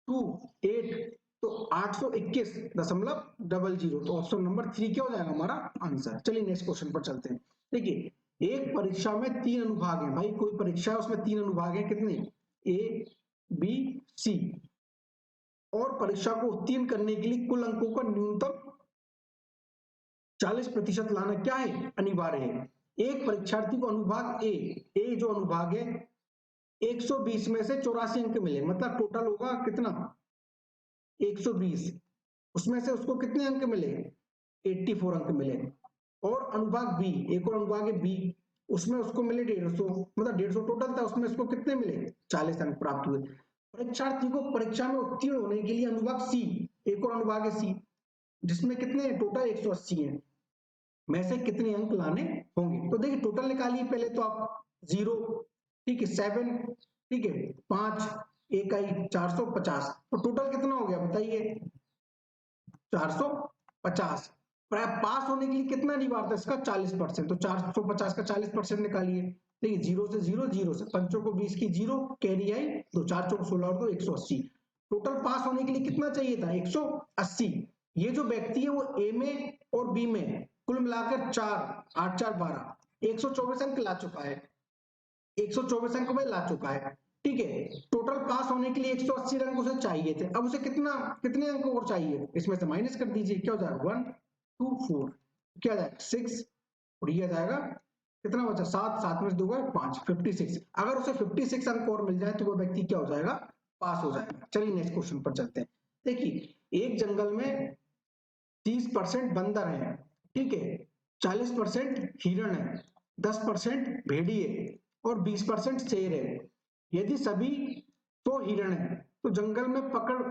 2 8, तो 821.00, तो ऑप्शन नंबर 3 क्या हो जाएगा हमारा आंसर। चलिए नेक्स्ट क्वेश्चन पर चलते हैं। देखिए एक परीक्षा में 3 अनुभाग हैं, भाई कोई परीक्षा है उसमें 3 अनुभाग हैं, कितने ए बी सी, और परीक्षा को उत्तीर्ण करने के लिए कुल अंकों का न्यूनतम 40% लाना क्या है अनिवार्य है। एक परीक्षार्थी को अनुभाग ए जो अनुभाग है 120 में से 84 अंक मिले, मतलब टोटल होगा कितना 120, उसमें से उसको कितने अंक मिले 84 अंक मिले। और अनुभाग बी, एक और अनुभाग है बी, उसमें उसको मिले 150, मतलब 150 टोटल था, उसमें उसको कितने मिले 40 अंक प्राप्त हुए। परीक्षार्थी को परीक्षा में उत्तीर्ण होने के लिए अनुभाग सी, एक और अनुभाग है सी, जिसमें कितने टोटल 180 है, में से कितने अंक लाने होंगे। तो देखिए टोटल निकालिए पहले तो आप 0, ठीक है 7, ठीक है 5 1 आई 450, तो टोटल कितना हो गया बताइए 450। पास होने के लिए कितना अनिवार्य था इसका 40%, तो 450 का 40% निकालिए। देखिए 0 से 0, 0 से पंचों को 20 की 0 कैरी आई, तो 4 चौक 16 और 2 180। टोटल पास होने के लिए कितना चाहिए था 180। ये जो व्यक्ति है वो ए में और बी में कुल मिलाकर 4 8 4 12 124 अंक ला चुका है, 124 अंक में ला चुका है, ठीक है। टोटल पास होने के लिए 180 अंक उसे चाहिए थे, अब उसे कितने अंक और चाहिए, इसमें से माइनस कर दीजिए, क्या हो जाएगा 1 2 4, क्या जाएगा 6, और ये जाएगा कितना बचा 7, 7 में से 2 5 56। अगर उसे 56 अंक और मिल जाए तो वो व्यक्ति क्या हो जाएगा पास हो जाएगा। चलिए नेक्स्ट क्वेश्चन पर चलते हैं। देखिए एक जंगल में 30% बंदर है, ठीक है, 40% हिरण है, 10% भेड़िए और 20% शेर है। यदि सभी 100 हिरण है तो जंगल में पकड़,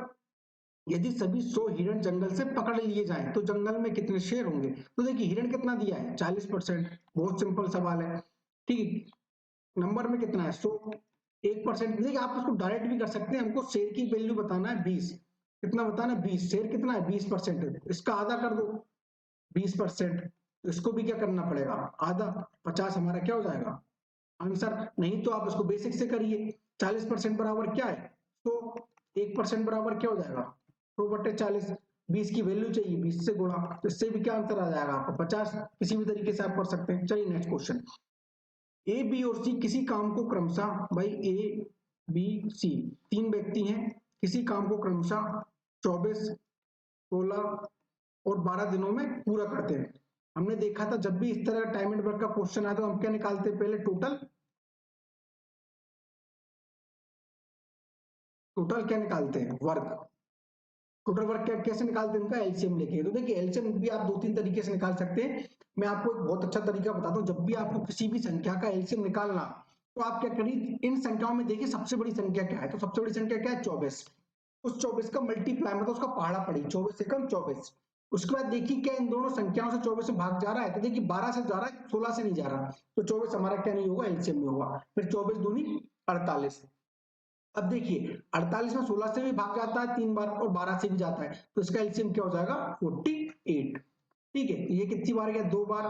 यदि सभी 100 हिरण जंगल से पकड़ लिए जाएं तो जंगल में कितने शेर होंगे। तो देखिए हिरण कितना दिया है 40%, बहुत सिंपल सवाल है, ठीक है। नंबर में कितना है 100, 1%, देखिए आप इसको डायरेक्ट भी कर सकते हैं, हमको शेर की वैल्यू बताना है 20, कितना बताना है 20, शेर कितना है 20%, इसका आधा कर दो 20%, इसको भी क्या करना पड़ेगा आधा, 50 हमारा क्या हो जाएगा आंसर। नहीं तो आप इसको बेसिक से करिए, 40% बराबर क्या है 100, 1% बराबर क्या हो जाएगा 100 बटे 40, 20 की वैल्यू चाहिए 20 से गुणा, तो इससे भी क्या आंसर आ जाएगा आपका 50। किसी भी तरीके से आप कर सकते हैं। चलिए नेक्स्ट क्वेश्चन। ए बी और सी किसी काम को क्रमशः, भाई ए बी सी 3 व्यक्ति हैं, किसी काम को क्रमशः 24 16 और 12 दिनों में पूरा करते हैं। हमने देखा था जब भी इस तरह टाइम एंड वर्क का क्वेश्चन आया तो हम क्या निकालते हैं पहले टोटल, टोटल क्या निकालते हैं वर्क, टोटल वर्क क्या कैसे निकालते हैं इनका एलसीएम लेके। तो देखिए एलसीएम भी आप 2-3 तरीके से निकाल सकते हैं, मैं आपको एक बहुत अच्छा तरीका बताता हूँ। जब भी आपको किसी भी संख्या का एलसीएम निकालना तो आप क्या करिए इन संख्याओं में देखिए सबसे बड़ी संख्या क्या है, तो सबसे बड़ी संख्या क्या है 24, उस 24 का मल्टीप्लाई मतलब उसका पहाड़ा पड़ी 24 से कम 24। उसके बाद देखिए क्या इन दोनों संख्याओं से 24 से भाग जा रहा है, तो देखिए 12 से जा रहा है 16 से नहीं जा रहा, तो 24 हमारा क्या नहीं होगा एलसीएम में होगा। फिर 24 दूनी 48, अब देखिए 48 में 16 से भी भाग जाता है 3 बार और 12 से भी जाता है, तो इसका एलसीएम क्या हो जाएगा 48। ठीक है, ये कितनी बार गया 2 बार,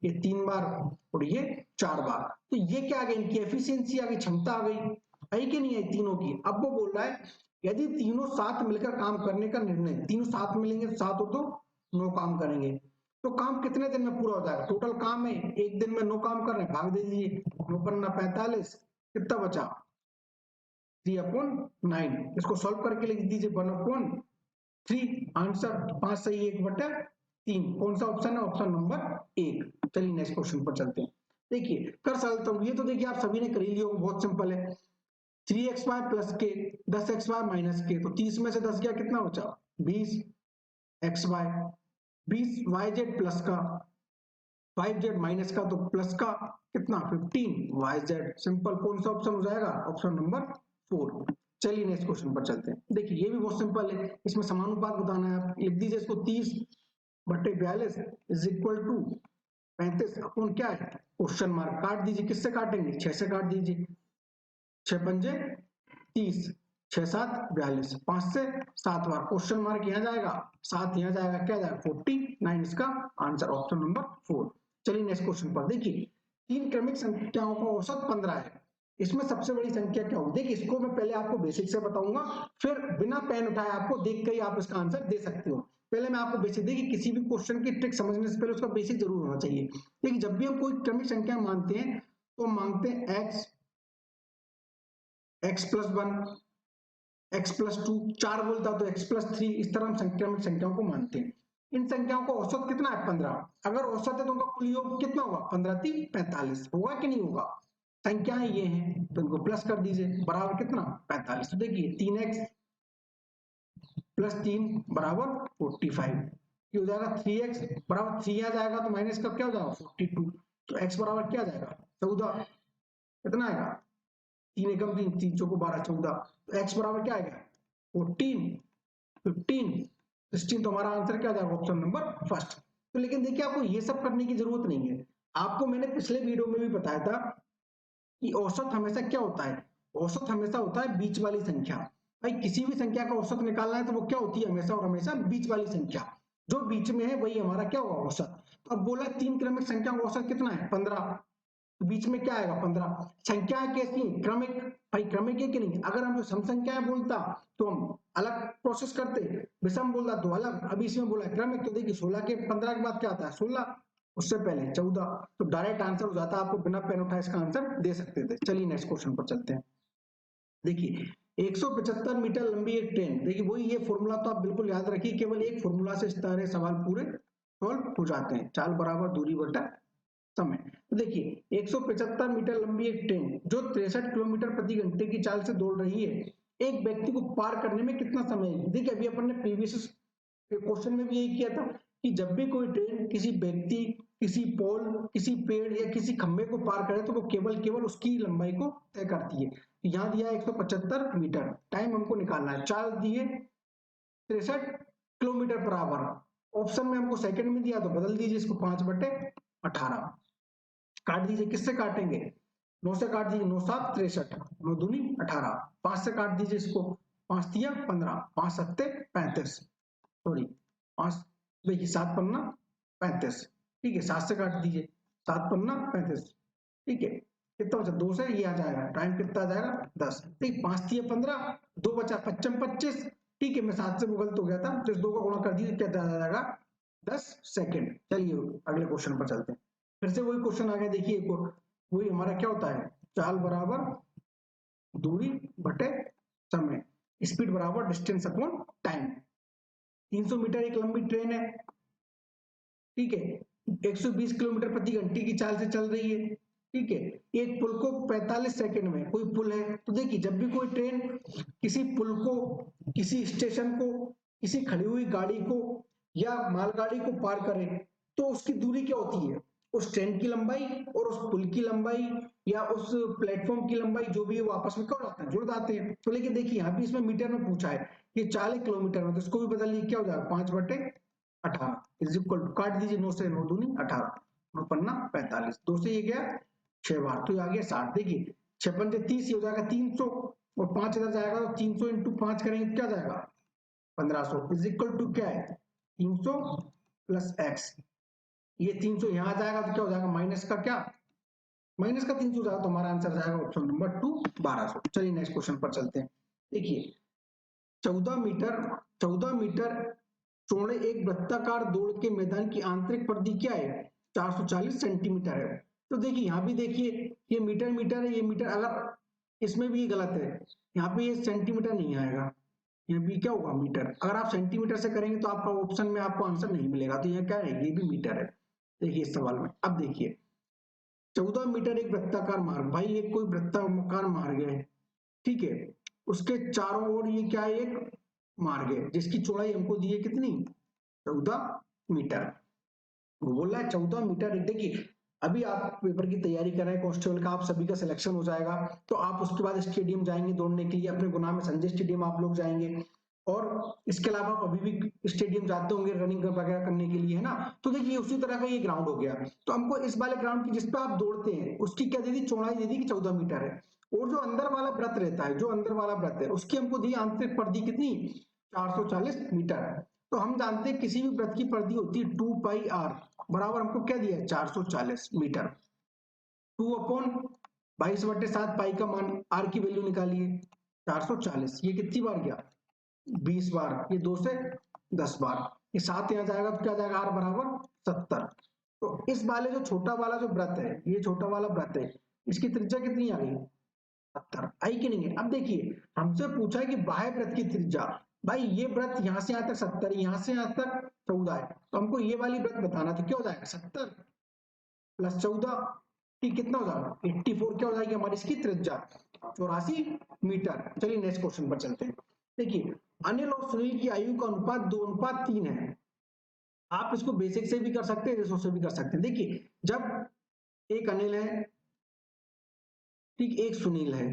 ये 3 बार और ये 4 बार। तो ये क्या आ गई, इनकी एफिशिएंसी आ गई, क्षमता आ गई, आई कि नहीं आई तीनों की। अब वो बोल रहा है यदि तीनों साथ मिलकर काम करने का निर्णय, तीनों साथ मिलेंगे तो 7 और 2 9 काम करेंगे, तो काम कितने दिन में पूरा हो जाएगा। टोटल काम है एक दिन में 9 काम कर रहे हैं, भाग दे दीजिए 9 पन्ना 45, कितना बचा 3/9। इसको सॉल्व करके लिख दीजिए 1/3। आंसर 5 सही 1/3। कौन सा ऑप्शन है, ऑप्शन नंबर 1। चलिए नेक्स्ट क्वेश्चन पर चलते हैं। देखिए कर सकता हूँ, ये तो देखिए आप सभी ने कर ही लिया, बहुत सिंपल है। 3xy प्लस के 10xy माइनस के, तो 30 में से 10 गया कितना बचा 20xy, 20yz प्लस का 5z माइनस का, तो प्लस का कितना 15yz। सिंपल, कौन सा ऑप्शन हो जाएगा, ऑप्शन नंबर 4। चलिए नेक्स्ट क्वेश्चन पर चलते हैं। देखिए ये भी बहुत सिंपल है, इसमें समानुपात बताना है, आप लिख दीजिए इसको 30/42 इज इक्वल टू 35 अपॉन क्या है क्वेश्चन मार्क, काट दीजिए, किससे काटेंगे 6 से काट दीजिए, 6 पंजे 30, 6 7 42, 5 से 7 बार क्वेश्चन मार्क यहाँ जाएगा, 7 यहाँ जाएगा, क्या जाएगा 49, इसका आंसर ऑप्शन नंबर 4। चलिए नेक्स्ट क्वेश्चन पर। देखिए 3 क्रमिक संख्याओं का औसत 15 है, इसमें सबसे बड़ी संख्या क्या होगी। देखिए इसको मैं पहले आपको बेसिक से बताऊंगा, फिर बिना पेन उठाए आपको देख कर ही आप इसका आंसर दे सकते हो। पहले मैं आपको बेसिक, देखिए किसी भी क्वेश्चन की ट्रिक समझने से पहले उसका बेसिक जरूर होना चाहिए। देखिए जब भी हम कोई क्रमिक संख्या मानते हैं तो मांगते हैं x+1, x+2, 4 बोलता तो x+3, इस तरह हम क्रमिक संख्याओं को मानते हैं। इन संख्याओं का औसत कितना है 15। अगर औसत है तो उनका कुल योग कितना होगा 15×3 45, होगा कि नहीं होगा। संख्याएं ये हैं तो इनको प्लस कर दीजिए, बराबर कितना 45। तो देखिए 3x + 3 = 45, ये हो जाएगा 3x बराबर 3 आ जाएगा तो माइनस का क्या हो जाएगा 42, तो x बराबर क्या आ जाएगा 14, कितना आएगा 3 एकम 3, 3 चौको 12, 14, तो x बराबर क्या आएगा 14, 15, 16, तो हमारा आंसर क्या जाएगा ऑप्शन नंबर फर्स्ट। तो लेकिन देखिए आपको ये सब करने की जरूरत नहीं है, आपको मैंने पिछले वीडियो में भी बताया था कि औसत हमेशा क्या होता है, औसत हमेशा होता है बीच वाली संख्या। भाई किसी भी संख्या का औसत निकालना है तो वो क्या होती है हमेशा और हमेशा बीच वाली संख्या, जो बीच में है वही हमारा क्या होगा औसत। तो अब बोला 3 क्रमिक संख्या का औसत कितना है 15, बीच में क्या आएगा 15। संख्याएं कैसी हैं क्रमिक, भाई क्रमिक है कि नहीं। अगर हम सम संख्याएं बोलता तो हम अलग प्रोसेस करते, विषम बोलता तो अलग, अभी इसमें बोला क्रमिक, तो देखिए 16 के 15 के बाद क्या आता है 16, उससे पहले 14, तो डायरेक्ट आंसर हो जाता है, आपको बिना पेन उठाए इसका आंसर दे सकते थे। चलिए नेक्स्ट क्वेश्चन पर चलते हैं। देखिए 175 मीटर लंबी एक ट्रेन, देखिए वही ये फॉर्मूला तो आप बिल्कुल याद रखिए, केवल एक फॉर्मूला से इस तरह सवाल पूरे सॉल्व हो जाते हैं, चाल बराबर दूरी बटा समय। तो देखिए 175 मीटर लंबी एक ट्रेन जो 63 किलोमीटर प्रति घंटे की चाल से दौड़ रही है, एक व्यक्ति को पार करने में कितना समय है। देखिए अभी अपन ने प्रीवियस क्वेश्चन में भी यही किया था कि जब भी कोई ट्रेन किसी व्यक्ति, किसी पोल, किसी पेड़ या किसी खंबे को पार करे तो वो केवल उसकी लंबाई को तय करती है। यहाँ दिया 175 मीटर, टाइम हमको निकालना है, चाल दिए 63 किलोमीटर पर आवर, ऑप्शन में हमको सेकंड में दिया तो बदल दीजिए इसको 5/18, काट दीजिए, किससे काटेंगे 9 से काट दीजिए, 9 7 63, 9 दूनी 18, 5 से काट दीजिए इसको, 5 तिया 15, 5 सत्ते 35, सॉरी 5 देखिए 7 पन्ना 35, ठीक है 7 से काट दीजिए, 7 पन्ना 35, ठीक है कितना बचा 2 से ये आ जाएगा, टाइम कितना आ जाएगा 10, ठीक 5 तिया 15, 2 बचा 25 25, ठीक है मैं 7 से गलत हो गया था, तो इस 2 का गुणा कर दीजिए, क्या आ जाएगा 10 सेकंड। चलिए अगले क्वेश्चन पर चलते हैं। फिर से वही क्वेश्चन आ गया, देखिए एक और, वही हमारा क्या होता है चाल बराबर दूरी बटे समय, स्पीड बराबर डिस्टेंस अपॉन टाइम। 300 मीटर एक लंबी ट्रेन है, ठीक है 120 किलोमीटर प्रति घंटे की चाल से चल रही है, ठीक है एक पुल को 45 सेकंड में, कोई पुल है तो देखिए जब भी कोई ट्रेन किसी पुल को, किसी स्टेशन को, किसी खड़ी हुई गाड़ी को या मालगाड़ी को पार करे तो उसकी दूरी क्या होती है, उस ट्रेन की लंबाई और उस पुल की लंबाई या उस प्लेटफॉर्म की लंबाई जो भी है वो आपस में क्या हो जाते हैं जुड़ जाते हैं। तो लेकिन देखिए यहाँ भी इसमें मीटर में पूछा है, ये 40 किलोमीटर में, तो इसको भी बदलिए क्या हो जाएगा 5/18 इज इक्वल टू, काट दीजिए 9 से 9 दूनी 18, 9 पन्ना 45, 2 से ये गया 6 बार तो ये आ गया 60, देखिए 6 पंजे 30, ये हो जाएगा 300, और 5 इधर जाएगा तो 300 इंटू 5 करेंगे क्या जाएगा 1500 इज इक्वल टू क्या है 300 प्लस एक्स। ये 300 यहां जाएगा तो क्या हो जाएगा माइनस का क्या माइनस का 300 जाएगा तो हमारा आंसर जाएगा ऑप्शन नंबर 2 1200। चलिए नेक्स्ट क्वेश्चन पर चलते हैं। देखिए 14 मीटर चौड़े एक वृत्ताकार दौड़ के मैदान की आंतरिक परिधि क्या है 440 सेंटीमीटर है। तो देखिए यहाँ भी देखिए ये मीटर मीटर है, ये मीटर, अगर इसमें भी गलत है, यहाँ पे ये सेंटीमीटर नहीं आएगा, यहाँ भी क्या होगा मीटर। अगर आप सेंटीमीटर से करेंगे तो आपका ऑप्शन में आपको आंसर नहीं मिलेगा, तो यहाँ क्या है ये भी मीटर है। देखिए इस सवाल में अब देखिए 14 मीटर एक वृत्ताकार मार्ग, भाई ये कोई वृत्ताकार मार्ग है, ठीक है, उसके चारों ओर ये क्या है एक मार्ग है जिसकी चौड़ाई हमको दी है कितनी 14 मीटर। वो बोल रहा है 14 मीटर। देखिए अभी आप पेपर की तैयारी कर रहे हैं कांस्टेबल का, आप सभी का सिलेक्शन हो जाएगा तो आप उसके बाद स्टेडियम जाएंगे दौड़ने के लिए, अपने गुना में संजय स्टेडियम आप लोग जाएंगे, और इसके अलावा आप अभी भी स्टेडियम जाते होंगे रनिंग वगैरह करने के लिए, है ना। तो देखिए उसी तरह का ये ग्राउंड हो गया, तो हमको इस वाले ग्राउंड की जिसपे आप दौड़ते हैं उसकी क्या दे दी चौड़ाई दे दी कि 14 मीटर है, और जो अंदर वाला वृत्त रहता है, जो अंदर वाला वृत्त है उसकी हमको दी आंतरिक परिधि कितनी 440 मीटर। तो हम जानते हैं किसी भी वृत्त की परिधि होती है 2 पाई आर, बराबर हमको क्या दिया है 440 मीटर। 2 अपॉन 22/7 पाई का मान, आर की वैल्यू निकालिए 440, ये कितनी बार गया 20 बार, ये 2 से 10 बार, ये 7 यहाँ जाएगा तो क्या जाएगा आर बराबर 70। तो इस वाले जो छोटा वाला जो वृत्त है, ये छोटा वाला वृत्त है, इसकी त्रिज्या कितनी आ गई 70, आई कि नहीं है। अब देखिए हमसे पूछा है कि बाह्य वृत्त की त्रिज्या, भाई ये वृत्त यहाँ से यहाँ तक 70, यहाँ से यहाँ तक 14 है, तो हमको ये वाली वृत्त बताना, तो क्या हो जाएगा 70 प्लस 14, ठीक कितना हो जाएगा 84, क्या हो जाएगी हमारी इसकी त्रिज्या 84 मीटर। चलिए नेक्स्ट क्वेश्चन पर चलते हैं। देखिए अनिल और सुनील की आयु का अनुपात 2:3 है। आप इसको बेसिक से भी कर सकते हैं, रिसोर्स से भी कर सकते हैं। देखिए जब एक अनिल है, ठीक, एक सुनील है,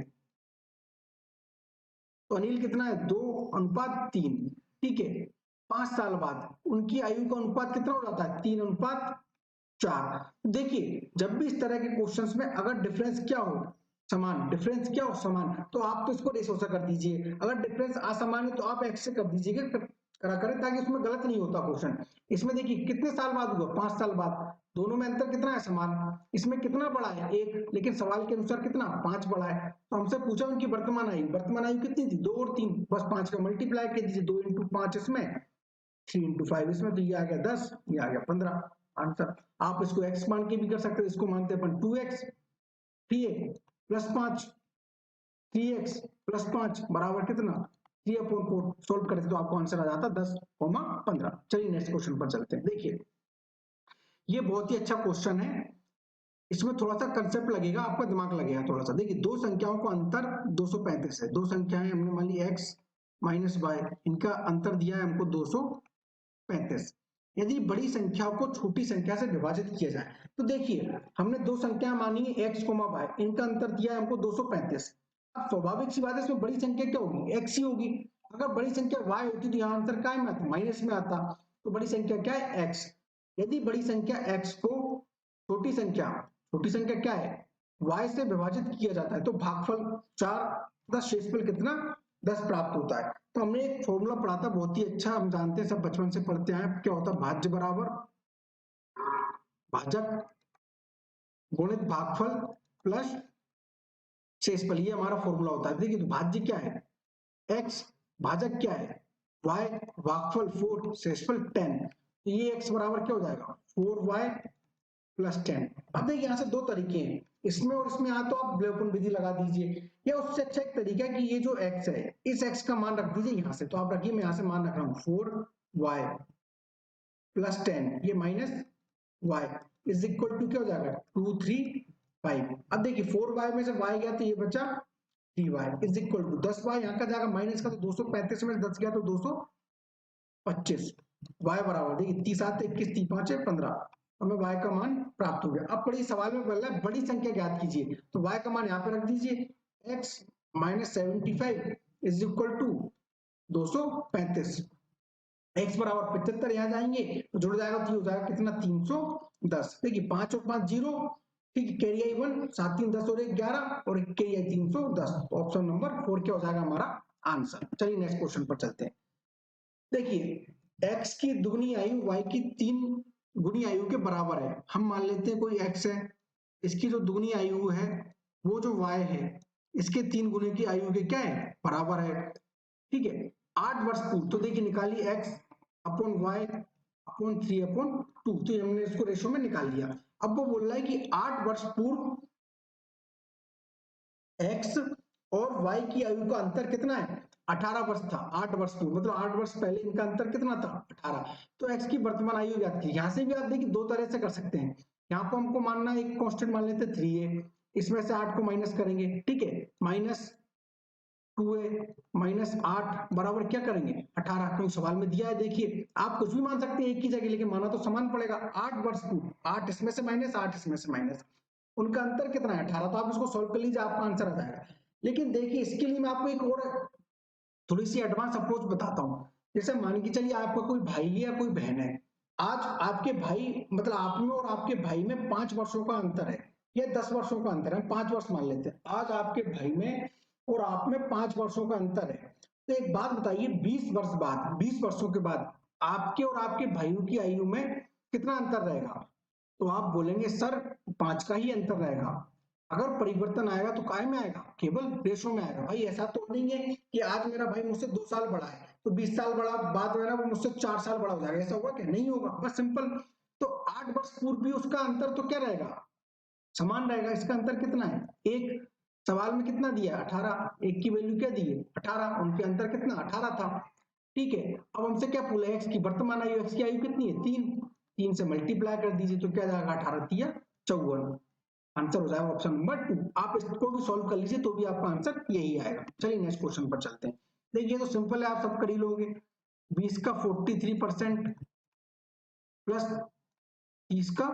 तो अनिल कितना है 2:3, ठीक है। 5 साल बाद उनकी आयु का अनुपात कितना हो जाता है 3:4। देखिए जब भी इस तरह के क्वेश्चंस में अगर डिफरेंस क्या हो समान, डिफरेंस क्या हो समान, तो आप तो इसको रेशो से कर दीजिए, अगर डिफरेंस असमान है तो आप एक्स से कर दीजिएगा, करा करें ताकि उसमें गलत नहीं होता क्वेश्चन। इसमें देखिए कितने साल बाद हुआ 5 साल बाद, दोनों में अंतर कितना है समान, इसमें कितना बड़ा है 1, लेकिन सवाल के अनुसार कितना 5 बड़ा है। तो हमसे पूछा उनकी वर्तमान आयु कितनी थी 2 और 3, बस 5 का मल्टीप्लाई कर दीजिए, 2 × 5 इसमें, 3 × 5 इसमें, तो ये आ गया 10, ये आ गया 15 आंसर। आप इसको x मान के भी कर सकते हैं, इसको मानते हैं अपन 2x, ठीक है, प्लस 5, 3x प्लस 5 बराबर कितना 3/4, सोल्व करते तो आपको आंसर आ जाता 10,15। चलिए नेक्स्ट क्वेश्चन पर चलते हैं। देखिए ये बहुत ही अच्छा क्वेश्चन है, इसमें थोड़ा सा कंसेप्ट लगेगा, आपका दिमाग लगेगा थोड़ा सा। देखिए दो संख्याओं का अंतर 235 है, दो संख्याएं हमने मान ली x माइनस वाई, इनका अंतर दिया है हमको 235। यदि बड़ी संख्याओं को छोटी संख्या से विभाजित किया जाए, तो देखिए हमने दो संख्या मानी है x, y, इनका अंतर दिया है हमको 235। अब स्वाभाविक सी बात है इसमें बड़ी संख्या क्या होगी x ही होगी, अगर बड़ी संख्या y होती तो यहाँ आंसर काय में आता माइनस में आता, तो बड़ी संख्या क्या है x। यदि बड़ी संख्या x को छोटी संख्या क्या है y से विभाजित किया जाता है तो भागफल 4 तथा शेषफल कितना 10 प्राप्त होता है। तो हमने एक फॉर्मूला पढ़ा था बहुत ही अच्छा, हम जानते हैं सब बचपन से पढ़ते आए, क्या होता है भाज्य बराबर भाजक गुणित भागफल प्लस शेषफल, ये हमारा फॉर्मूला होता है। देखिए तो भाज्य क्या है x, भाजक क्या है y, भागफल 4, शेषफल 10, तो ये x बराबर क्या हो जाएगा 4y प्लस 10। अब देखिए यहाँ से दो तरीके हैं, इसमें और इसमें, यहाँ तो आप विलोपन विधि लगा दीजिए, या उससे अच्छा एक तरीका है कि ये जो x है इस x का मान रख दीजिए यहाँ से, तो आप रखिए मैं यहाँ से मान रख रहा हूँ 4y प्लस 10, ये minus y is equal to क्या हो जाएगा 2, 3, 5। अब देखिए 4y में से y गया तो ये बचा 3y is equal to 10y, यहाँ का जाएगा माइनस का, तो 235 में 10 गया तो 225, y बराबर देखिए 30 7 21 3 5 15, हमें y का मान प्राप्त हो गया। अब बड़ी सवाल में बोल रहा है बड़ी संख्या ज्ञात कीजिए, तो y का मान यहाँ पे रख दीजिए, x minus 75 is equal to 235, x बराबर 75 यहाँ जाएंगे तो जुड़ जाएगा तो हो जाएगा कितना 310। देखिए 5 और 5 0, ठीक है, कैरी आई 1 7 3 10 और 1 11 और कैरी आई 310। ऑप्शन नंबर 4 क्या हो जाएगा हमारा आंसर। चलिए नेक्स्ट क्वेश्चन पर चलते हैं। देखिए x की दुगनी आयु y की 3 गुनी आयु के बराबर है। हम मान लेते हैं कोई x है, इसकी जो दुगनी आयु है वो जो y है इसके 3 गुने की आयु के क्या है बराबर है। ठीक है, 8 वर्ष पूर्व, तो देखिए निकालिए x upon y upon 3 upon 2, तो हमने इसको रेशो में निकाल लिया। अब वो बोल रहा है कि 8 वर्ष पूर्व x और y की आयु का अंतर कितना है 18 वर्ष था। 8 वर्ष पूर्व मतलब 8 वर्ष पहले इनका अंतर कितना था 18। तो x की वर्तमान आयु ज्ञात की। यहाँ से भी आप देखिए दो तरह से कर सकते हैं। यहाँ को हमको मानना है एक कांस्टेंट मान लेते 3a, इसमें से 8 को माइनस करेंगे। ठीक है, माइनस 2a माइनस 8 बराबर क्या करेंगे 18, क्योंकि सवाल में दिया है। देखिए आप कुछ भी मान सकते हैं एक की जगह, लेकिन माना तो समान पड़ेगा। 8 वर्ष पूर्व, 8 इसमें से माइनस 8 इसमें से माइनस, उनका अंतर कितना है 18। तो आप इसको सॉल्व कर लीजिए, आपका आंसर आ जाएगा। लेकिन देखिए इसके लिए मैं आपको एक और थोड़ी सी एडवांस अप्रोच बताता हूँ। जैसे मान के चलिए आपका कोई भाई या कोई बहन है, आज आपके भाई मतलब आप में और आपके भाई में 5 वर्षों का अंतर है या 10 वर्षों का अंतर है, 5 वर्ष मान लेते हैं। आज आपके भाई में और आप में 5 वर्षों का अंतर है। तो एक बात बताइए 20 वर्ष बाद, 20 वर्षों के बाद आपके और आपके भाइयों की आयु में कितना अंतर रहेगा। तो आप बोलेंगे सर 5 का ही अंतर रहेगा। अगर परिवर्तन आएगा तो काय में आएगा, केवल रेशो में आएगा। भाई ऐसा तो नहीं है कि आज मेरा भाई मुझसे 2 साल बड़ा है तो 20 साल बड़ा बाद में ना वो मुझसे 4 साल बड़ा हो जाएगा, ऐसा होगा क्या, नहीं होगा, बस सिंपल। तो 8 वर्ष पूर्व भी उसका अंतर तो क्या रहेगा समान रहेगा। इसका अंतर कितना है एक, सवाल में कितना दिया 18, एक की वैल्यू क्या दी है 18, उनके अंतर कितना 18 था। ठीक है, अब हमसे क्या पूछा एक्स की वर्तमान आयु, एक्स की आयु कितनी है 3, 3 से मल्टीप्लाई कर दीजिए तो क्या जाएगा 18 तिया 54, आंसर हो जाएगा ऑप्शन नंबर 2। आप इसको भी सॉल्व कर लीजिए तो भी आपका आंसर यही आएगा। चलिए नेक्स्ट क्वेश्चन पर चलते हैं। देखिए तो सिंपल है, आप सब कर ही लोगे। 20 का 43% प्लस 30 का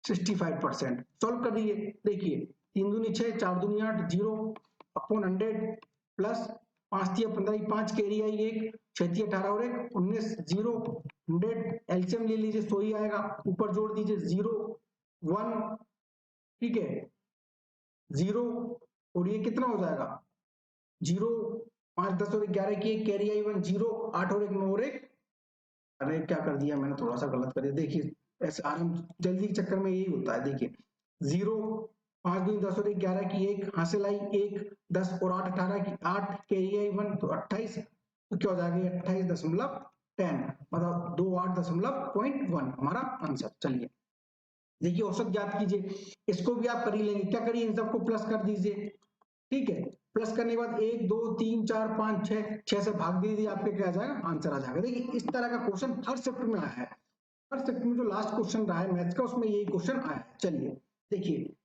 65%, सॉल्व कर दीजिए। देखिए 3 दूनी 6, 4 दूनी 8, 0 अपॉन 100 प्लस 5 तिया 15, 5 कैरी आई 1, 6 तिया 18 और 1 19, 0 100 एलसीएम ले लीजिए, सो ही आएगा। ऊपर जोड़ दीजिए 0 1, ठीक है 0 और ये कितना हो जाएगा 0 5 10 और 11 की 1 कैरी आई 1, 0 8 और 1 9 और 1, अरे क्या कर दिया मैंने, थोड़ा सा गलत कर दिया। देखिए ऐसे आराम जल्दी के चक्कर में यही होता है। देखिए 0 5 2 10 और 1 11 की 1 हासिल आई 1 10 और 8 18 की 8 कैरी आई 1 तो 28, तो क्या हो जाएगा 28.10 मतलब 28.1 हमारा आंसर। चलिए देखिए औसत ज्ञात कीजिए, इसको भी आप कर ही लेंगे। क्या करिए इन सबको प्लस कर दीजिए। ठीक है, प्लस करने के बाद 1 2 3 4 5 6 से भाग दीजिए, आपके क्या आ जाएगा आंसर आ जाएगा। देखिए इस तरह का क्वेश्चन हर शिफ्ट में आया है, हर शिफ्ट में जो लास्ट क्वेश्चन रहा है मैथ्स का उसमें यही क्वेश्चन आया है। चलिए देखिए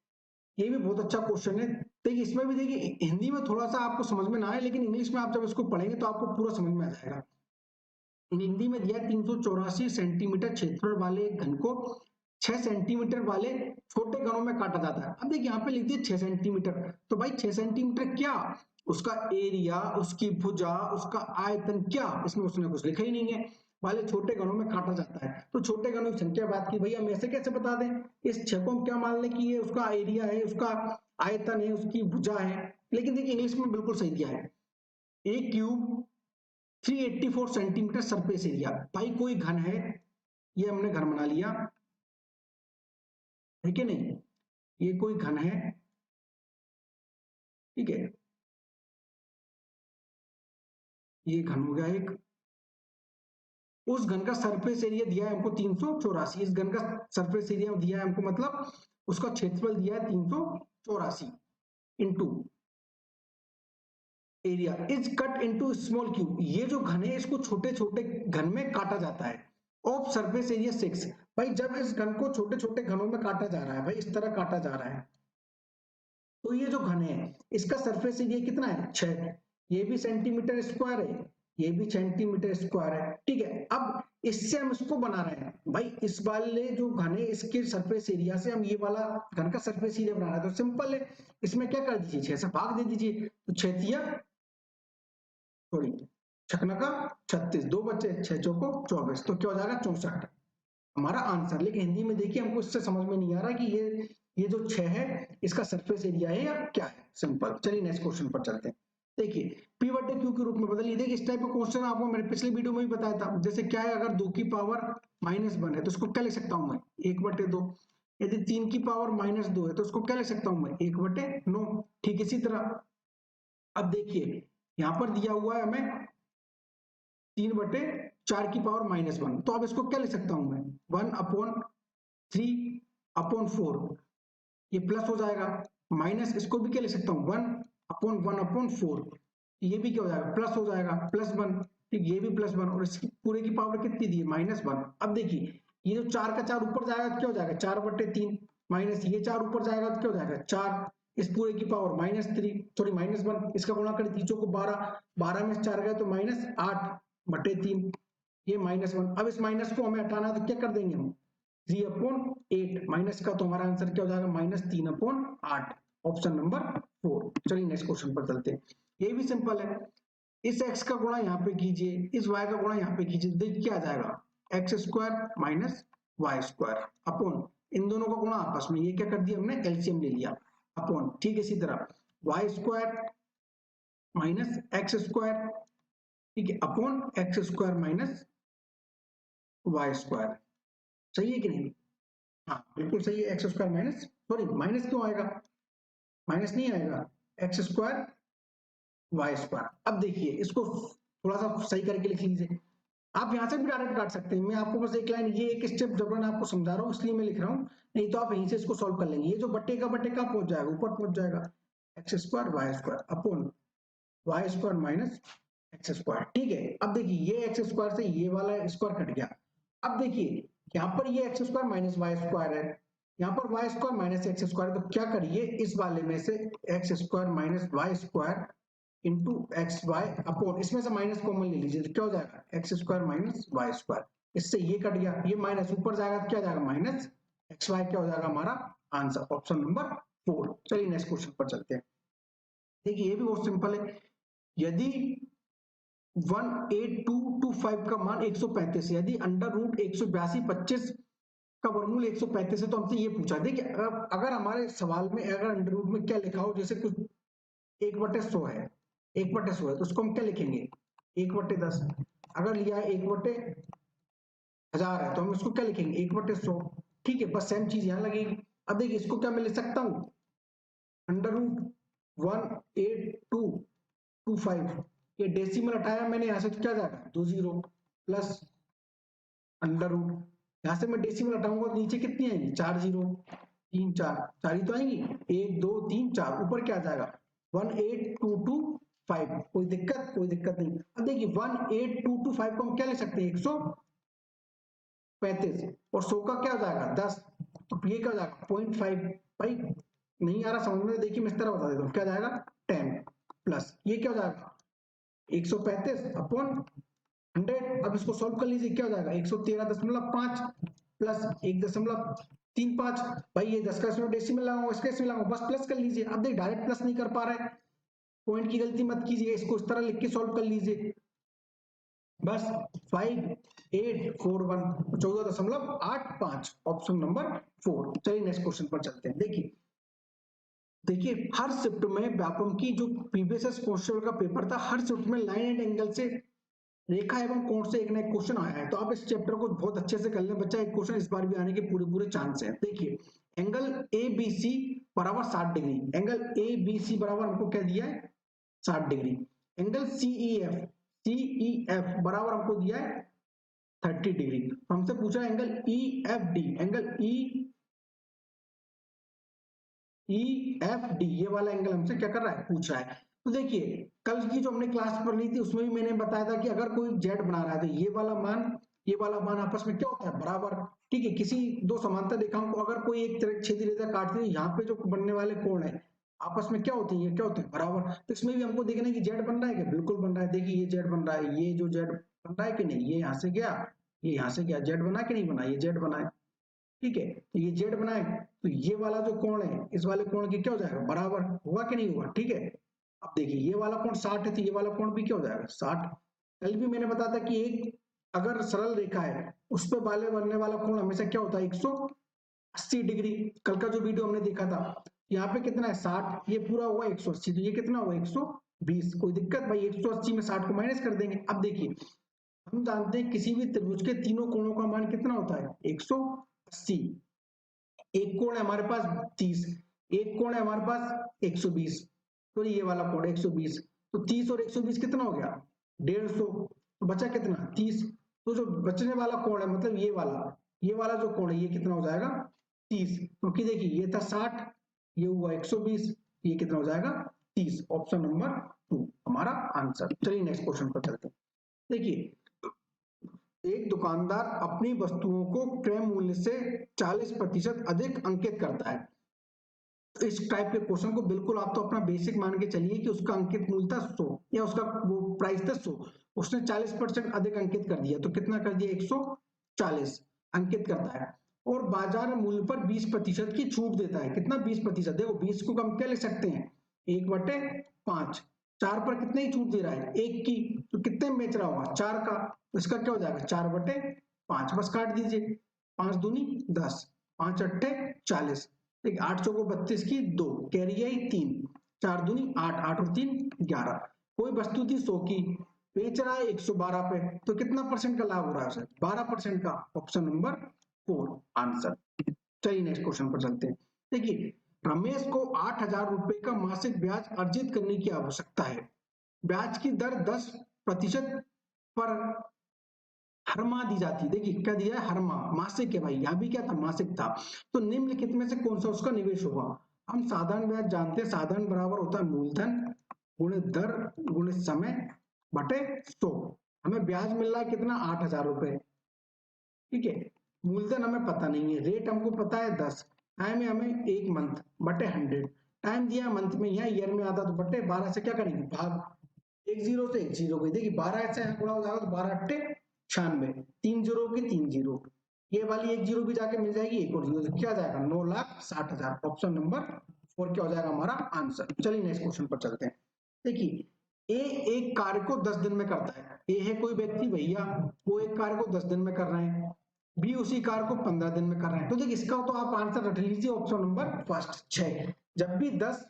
ये भी बहुत अच्छा क्वेश्चन है। देखिए इसमें भी देखिए हिंदी में थोड़ा सा आपको समझ में ना आए, लेकिन इंग्लिश में आप जब इसको पढ़ेंगे तो आपको पूरा समझ में आ जाएगा। हिंदी में दिया 384 सेंटीमीटर क्षेत्रफल वाले एक घन को 6 सेंटीमीटर वाले छोटे घनों में काटा जाता है। अब देखिए यहाँ पे लिख दिए 6 सेंटीमीटर, तो भाई 6 सेंटीमीटर क्या, उसका एरिया, उसकी भुजा, उसका आयतन क्या, इसमें उसने कुछ लिखा ही नहीं है। वाले छोटे घनों में काटा जाता है, तो छोटे घनों की संख्या बात की भैया हम ऐसे कैसे बता दें। इस 6 को हम क्या मान लें कि ये उसका एरिया है, उसका आयतन है, उसकी भुजा है। लेकिन देखिए इंग्लिश में बिल्कुल सही दिया है, ए क्यूब 384 सेंटीमीटर सरफेस एरिया। भाई कोई घन है, ये हमने घन बना लिया है कि नहीं, ये कोई घन है, ठीक है ये घन हो गया एक। उस घन का सरफेस एरिया दिया है हमको 384, इस घन का सरफेस एरिया दिया है हमको मतलब उसका क्षेत्रफल दिया है 384 into area is cut into small cube. ये जो घन है इसको छोटे छोटे घन में काटा जाता है। ऑफ सरफेस एरिया 6, भाई जब इस घन को छोटे छोटे घनों में काटा जा रहा है, भाई इस तरह काटा जा रहा है, तो ये जो घन है इसका सरफेस एरिया कितना है 6, ये भी सेंटीमीटर स्क्वायर है, ये भी सेंटीमीटर स्क्वायर है। ठीक है, अब इससे हम इसको बना रहे हैं, भाई इस वाले जो घन है इसके सरफेस एरिया से हम ये वाला घन का सरफेस एरिया बना रहे हैं। तो सिंपल है, इसमें क्या कर दीजिए 6 से भाग दे दीजिए, तो 6 तिया सॉरी छकना का 36, 2 बच्चे 6 चौको 24, तो क्या हो जाएगा 64 हमारा आंसर। लेकिन हिंदी में देखिए हमको इससे समझ में नहीं आ रहा कि ये ये जो 6 है इसका सरफेस एरिया है या क्या है, सिंपल। चलिए नेक्स्ट क्वेश्चन पर चलते हैं। देखिए P बटे Q के रूप में बदलिए। देखिए इस टाइप का क्वेश्चन आपको मैंने पिछले वीडियो में भी बताया था। जैसे क्या है, अगर 2 की पावर -1 है तो उसको क्या लिख सकता हूं मैं, 1/2। यदि 3 की पावर -2 है तो उसको क्या लिख सकता हूं मैं, 1/9। ठीक इसी तरह अब देखिए यहाँ पर दिया हुआ है हमें 3/4 की पावर -1, तो अब इसको क्या लिख सकता हूं मैं, 1/3/4। ये प्लस हो जाएगा, माइनस इसको भी क्या लिख सकता हूँ, 1/1/4। ये भी क्या हो जाएगा, प्लस हो जाएगा, +1। ठीक, ये भी +1 और इसकी पूरे की पावर कितनी दी है, -1। अब देखिए ये जो 4 का 4 ऊपर जाएगा तो क्या हो जाएगा, 4/3, माइनस ये 4 ऊपर जाएगा तो क्या हो जाएगा, 4। इस पूरे की पावर -3, सॉरी -1, इसका गुणा कर तीसों को 12, 12 में से 4 गए तो -8/3, ये -1। अब इस माइनस को हमें हटाना है तो क्या कर देंगे हम, 3/8, माइनस का तो हमारा आंसर क्या हो जाएगा, -3/8, ऑप्शन नंबर 4। चलिए नेक्स्ट क्वेश्चन पर चलते हैं। ये भी सिंपल है, इस x का गुणा यहाँ पे कीजिए, इस y का गुणा यहाँ पे कीजिए, देखिए क्या आ जाएगा, x² - y² अपॉन इन दोनों का गुणा आपस में, ये क्या कर दिया हमने, एलसीएम ले लिया, अपॉन। ठीक इसी तरह y² - x², ठीक है, अपॉन x² - y²। सही है कि नहीं, हाँ बिल्कुल सही है, x² सॉरी माइनस क्यों आएगा, माइनस नहीं आएगा, x² y²। अब देखिए इसको थोड़ा सा सही करके लिख लीजिए, आप यहाँ से भी डायरेक्ट काट सकते हैं, मैं आपको बस एक लाइन, ये एक स्टेप जबरन आपको समझा रहा हूँ इसलिए मैं लिख रहा हूँ, नहीं तो आप यहीं से इसको सॉल्व कर लेंगे। ये जो बट्टे का पहुंच जाएगा, ऊपर पहुंच जाएगा, x² y² upon y² - x²। ठीक है, अब देखिए ये x² से ये वाला स्क्वायर कट गया। अब देखिए यहाँ पर ये x² - y² है, यहाँ पर y² - x² है, तो क्या करिए इस वाले में से x² - y² into XY upon, इसमें से माइनस कॉमन ले लीजिए तो क्या हो जाएगा, x² - y²। इससे ये कट गया, ये माइनस ऊपर जाएगा तो क्या जाएगा, -xy, क्या हो जाएगा हमारा आंसर, ऑप्शन नंबर 4। चलिए नेक्स्ट क्वेश्चन पर चलते हैं। देखिए ये भी बहुत सिंपल है, यदि 18225 का मान 135 है, यदि √182 का वर्गमूल 135 है, तो हमसे ये पूछा। देखिए अगर हमारे सवाल में अगर अंडर रूट में क्या लिखा हो, जैसे कुछ 1/100 है, 1/100 है तो उसको हम क्या लिखेंगे, 1/10। अगर लिया है 1/1000 है तो हम इसको क्या लिखेंगे, 1/100। ठीक है, बस सेम चीज यहाँ लगेगी। अब देखिए इसको क्या मैं लिख सकता हूँ, √18225, ये डेसिमल हटाया मैंने यहाँ से तो क्या जाएगा, 2 जीरो प्लस अंडर रूट, यहाँ से मैं डेसिमल हटाऊंगा तो नीचे कितनी आएंगी, 4 जीरो, 3 4 4 ही तो आएंगी, 1 2 3 4, ऊपर क्या आ जाएगा 18225। कोई दिक्कत, कोई दिक्कत नहीं। अब देखिए 18225 को हम क्या ले सकते हैं, 135 और 100 का क्या हो जाएगा 10, तो ये क्या हो जाएगा 0.5। भाई नहीं आ रहा समझ में, देखिए मैं इस तरह बता देता हूँ, क्या जाएगा 10 प्लस ये क्या हो जाएगा 135 अपॉन 100। अब इसको सॉल्व कर लीजिए, क्या हो जाएगा 113.5 प्लस 1.35। भाई ये 10 का इसमें डेसिमल लगाऊंगा, इसका डेसिमल लगाऊंगा, बस प्लस कर लीजिए। अब देख डायरेक्ट प्लस नहीं कर पा रहे, पॉइंट की गलती मत कीजिए, इसको इस तरह लिख के सॉल्व कर लीजिए, बस 5841 14.85, ऑप्शन नंबर 4। चलिए नेक्स्ट क्वेश्चन पर चलते हैं। देखिए हर शिफ्ट में व्यापम की जो प्रीवियस कांस्टेबल का पेपर था, हर शिफ्ट में लाइन एंड एंगल से रेखा एवं कोण से एक ना एक क्वेश्चन आया है, तो आप इस चैप्टर को बहुत अच्छे से कर लें बच्चा, एक क्वेश्चन इस बार भी आने के पूरे पूरे चांस है। देखिए एंगल ए बी सी बराबर 60 degree, angle A B C बराबर हमको क्या दिया है 60 डिग्री। एंगल सीईएफ बराबर हमको दिया है 30 डिग्री। हमसे पूछा है एंगल ईएफडी, एंगल ईएफडी ये वाला एंगल हमसे क्या कर रहा है, पूछ रहा है। तो देखिए कल की जो हमने क्लास पढ़ ली थी उसमें भी मैंने बताया था कि अगर कोई जेड बना रहा है तो ये वाला मान आपस में क्या होता है, बराबर। ठीक है, किसी दो समांतर रेखाओं को अगर कोई एक छेदी रेखा काटती है, यहाँ पे जो बनने वाले कोण है आपस में क्या होते हैं, ये क्या होते हैं, बराबर। तो इसमें भी हमको देखना है कि जेड बन रहा है क्या, बिल्कुल बन रहा है। देखिए ये जेड बन रहा है, ये जो जेड बन रहा है कि नहीं, ये यहाँ से गया, ये यहाँ से गया, जेड बना कि नहीं बना, ये जेड बना है। ठीक है, तो ये जेड बनाए तो ये वाला जो कोण है इस वाले कोण की क्या हो जाएगा, बराबर होगा कि नहीं होगा। ठीक है, अब देखिए ये वाला कोण 60 है तो ये वाला कोण भी क्या हो जाएगा 60। कल भी मैंने बताया था कि एक अगर सरल रेखा है उस पर वाले बनने वाला कोण हमेशा क्या होता है 80 डिग्री। कल का जो वीडियो हमने देखा था, यहाँ पे कितना है 60, ये पूरा हुआ 180, तो ये कितना हुआ 120। कोई दिक्कत भाई, 180 में 60 को माइनस कर देंगे। अब देखिए, हम जानते हैं किसी भी त्रिभुज के तीनों कोणों का मान कितना होता है 180। एक कोण है हमारे पास 30, एक कोण है हमारे पास 120, तो ये वाला कोण 120, तो 30 और 120 कितना हो गया 150, तो बचा कितना 30। तो जो बचने वाला कोण है मतलब ये वाला जो कोण है ये कितना हो जाएगा 30, क्योंकि देखिए ये था 60, ये हुआ 120, ये कितना हो जाएगा 30। ऑप्शन नंबर 2 हमारा आंसर। चलिए नेक्स्ट क्वेश्चन पर चलते हैं। देखिए, एक दुकानदार अपनी वस्तुओं को क्रय मूल्य से 40% अधिक अंकित करता है। तो इस टाइप के क्वेश्चन को बिल्कुल आप तो अपना बेसिक मान के चलिए कि उसका अंकित मूल्य था 100 या उसका वो प्राइस था 100, उसने 40% अधिक अंकित कर दिया, तो कितना कर दिया 140 अंकित करता है, और बाजार मूल्य पर 20% की छूट देता है। कितना 20%? देखो 20 को हम क्या लिख सकते हैं 1/5, 4 पर कितने की छूट दे रहा है 1 की, तो कितने में बेच रहा होगा 4 का, तो इसका क्या हो जाएगा 4/5, बस काट दीजिए, 5 दूनी 10, 5 अट्ठे 40, 8 चौको 32 की 2, कैरी आई 3, 4 दूनी 8, 8 और 3 11। कोई वस्तु थी 100 की, बेच रहा है 112 पे, तो कितना परसेंट का लाभ हो रहा है उसे 12% का। Option number 4 answer. चलिए नेक्स्ट क्वेश्चन पर चलते हैं। देखिए, रमेश को 8,000 रुपए का मासिक ब्याज अर्जित करने की आवश्यकता है। ब्याज की दर 10% पर हर माह दी जाती है। देखिए क्या दिया है हर माह, मासिक है भाई, यहाँ भी क्या था मासिक था। तो निम्नलिखित में से कौन सा उसका निवेश होगा? हम साधारण ब्याज जानते हैं, साधारण बराबर होता है मूलधन गुणित दर गुणित समय बटे 100। हमें ब्याज मिल रहा है कितना 8,000 रुपए, ठीक है। मूलधन हमें पता नहीं है, रेट हमको पता है 10, टाइम है हमें 1 मंथ बटे 100, टाइम दिया मंथ में, यहाँ ईयर में आता तो बटे 12 से क्या करेंगे भाग, एक जीरो से एक जीरो गई, देखिए 12 से गुणा हो जाएगा तो 12 अट्ठे 96, 3 जीरो की 3 जीरो, ये वाली एक जीरो भी जाके मिल जाएगी, एक और जीरो, क्या जाएगा 9,60,000। ऑप्शन नंबर 4 क्या हो जाएगा हमारा आंसर। चलिए नेक्स्ट क्वेश्चन पर चलते हैं। देखिए, ए एक कार्य को 10 दिन में करता है। ए है कोई व्यक्ति भैया, वो एक कार्य को 10 दिन में कर रहे हैं, बी उसी कार्य को 15 दिन में कर रहे हैं। तो देखिए इसका तो आप आंसर रख लीजिए, ऑप्शन नंबर फर्स्ट 6। जब भी 10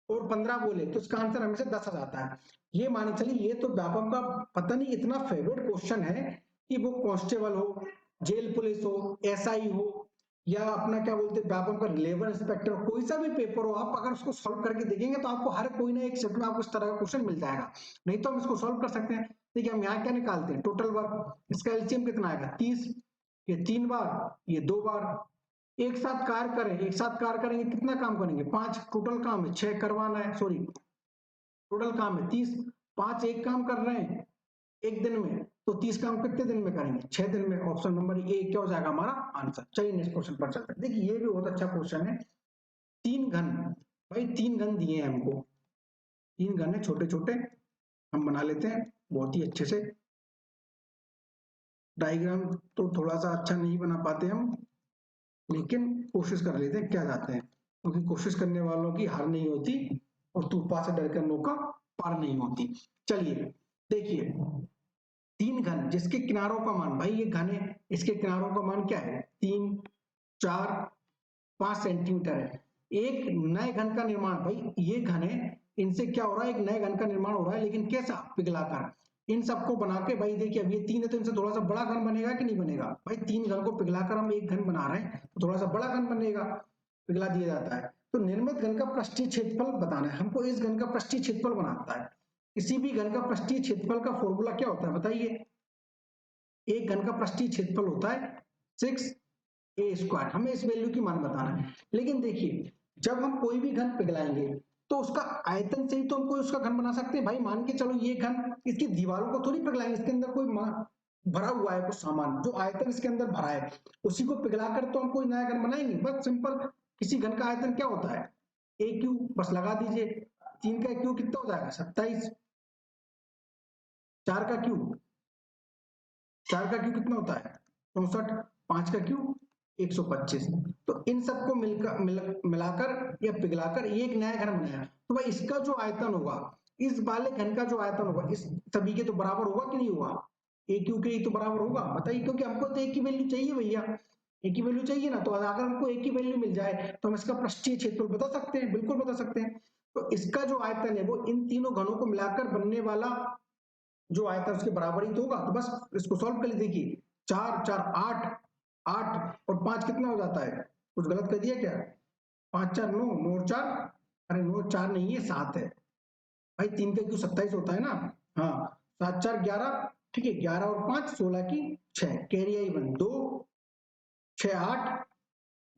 और 15 बोले तो इसका आंसर हमेशा 10 आ जाता है। ये माने चलिए, ये तो व्यापक का पता नहीं इतना फेवरेट क्वेश्चन है कि वो कांस्टेबल हो, जेल पुलिस हो, एसआई हो, या अपना क्या बोलते हैं व्यापक का लेबर इंस्पेक्टर, कोई सा भी पेपर हो, आप अगर उसको सॉल्व करके देखेंगे तो आपको हर कोई ना एक शिफ्ट में आपको इस तरह का क्वेश्चन मिल जाएगा। नहीं तो हम इसको सॉल्व कर सकते हैं। देखिए हम यहाँ क्या निकालते हैं टोटल वर्क, इसका एलसीएम कितना आएगा 30, ये 3 बार ये 2 बार, एक साथ कार्य करें, एक साथ कार्य करेंगे कितना काम करेंगे 5, टोटल काम है 6 करवाना है, सॉरी टोटल काम है 30, 5 एक काम कर रहे हैं एक दिन में, तो 30 काम कितने दिन में करेंगे 6 दिन में। ऑप्शन नंबर ए क्या हो जाएगा हमारा आंसर। चलिए नेक्स्ट क्वेश्चन पर चलते हैं। देखिए ये भी बहुत अच्छा क्वेश्चन है। 3 घन, भाई 3 घन दिए हैं हमको, 3 घन है छोटे छोटे, हम बना लेते हैं बहुत ही अच्छे से। डायग्राम तो थोड़ा सा अच्छा नहीं बना पाते हम, लेकिन कोशिश कर लेते हैं, क्या जाते हैं, क्योंकि कोशिश करने वालों की हार नहीं होती और तूफान से डर कर नौका पार नहीं होती। चलिए देखिए, 3 घन जिसके किनारों का मान, भाई ये घन है, इसके किनारों का मान क्या है 3, 4, 5 सेंटीमीटर है। एक नए घन का निर्माण, भाई ये घन है, इनसे क्या हो रहा है एक नए घन का निर्माण हो रहा है, लेकिन कैसा पिघलाकर। इन सबको बना के, भाई देखिए अब ये 3 है तो इनसे थोड़ा सा बड़ा घन बनेगा कि नहीं बनेगा, भाई 3 घन को पिघलाकर हम एक घन बना रहे हैं तो थोड़ा सा बड़ा घन बनेगा, पिघला दिया जाता है। तो निर्मित घन का पृष्ठीय क्षेत्रफल बताना है हमको, इस घन का पृष्ठीय क्षेत्रफल बनाता है। किसी भी घन का पृष्ठीय क्षेत्रफल का फॉर्मूला क्या होता है बताइए, एक घन का पृष्ठीय क्षेत्रफल होता है 6a², हमें इस वैल्यू की मान बताना है। लेकिन देखिए जब हम कोई भी घन पिघलाएंगे तो उसका आयतन से ही तो हम कोई उसका घन बना सकते हैं। भाई मान के चलो ये घन, इसकी दीवारों को थोड़ी पिघलाएंगे, इसके अंदर कोई भरा हुआ है कुछ सामान, जो आयतन इसके अंदर भरा है उसी को पिघलाकर तो हम कोई नया घन बनाएंगे। बस सिंपल, किसी घन का आयतन क्या होता है ए क्यू, बस लगा दीजिए, 3 का क्यू कितना हो जाएगा 27, 4 का क्यू, 4 का क्यू कितना होता है 64, 5 का क्यू 125। तो इन सबको मिलाकर या पिघलाकर ये एक नया घन बनाया, तो भाई इसका जो आयतन होगा, इस वाले घन का जो आयतन होगा इस सभी के तो बराबर होगा कि नहीं होगा, ए क्यू के ही तो बराबर होगा बताइए, क्योंकि हमको तो एक की वैल्यू चाहिए भैया। एक ही वैल्यू चाहिए ना, तो अगर हमको एक ही वैल्यू मिल जाए तो हम इसका पृष्ठीय क्षेत्रफल बता सकते हैं, बिल्कुल बता सकते हैं। तो इसका जो आयतन है वो इन तीनों घनों को मिलाकर बनने वाला जो आयतन उसके बराबर ही तो होगा। तो बस इसको सॉल्व कर लीजिए। देखिए 4 4 8, 8 और 5 कितना हो जाता है, कुछ गलत कर दिया क्या? 5 4 9, 9 और 4, अरे 9 4 नहीं है 7 है भाई, 3 का क्यों 27 होता है ना। हाँ 7 4 11, ठीक है, 11 और 5 16 की 6, कैरी आई 1 2, 6 8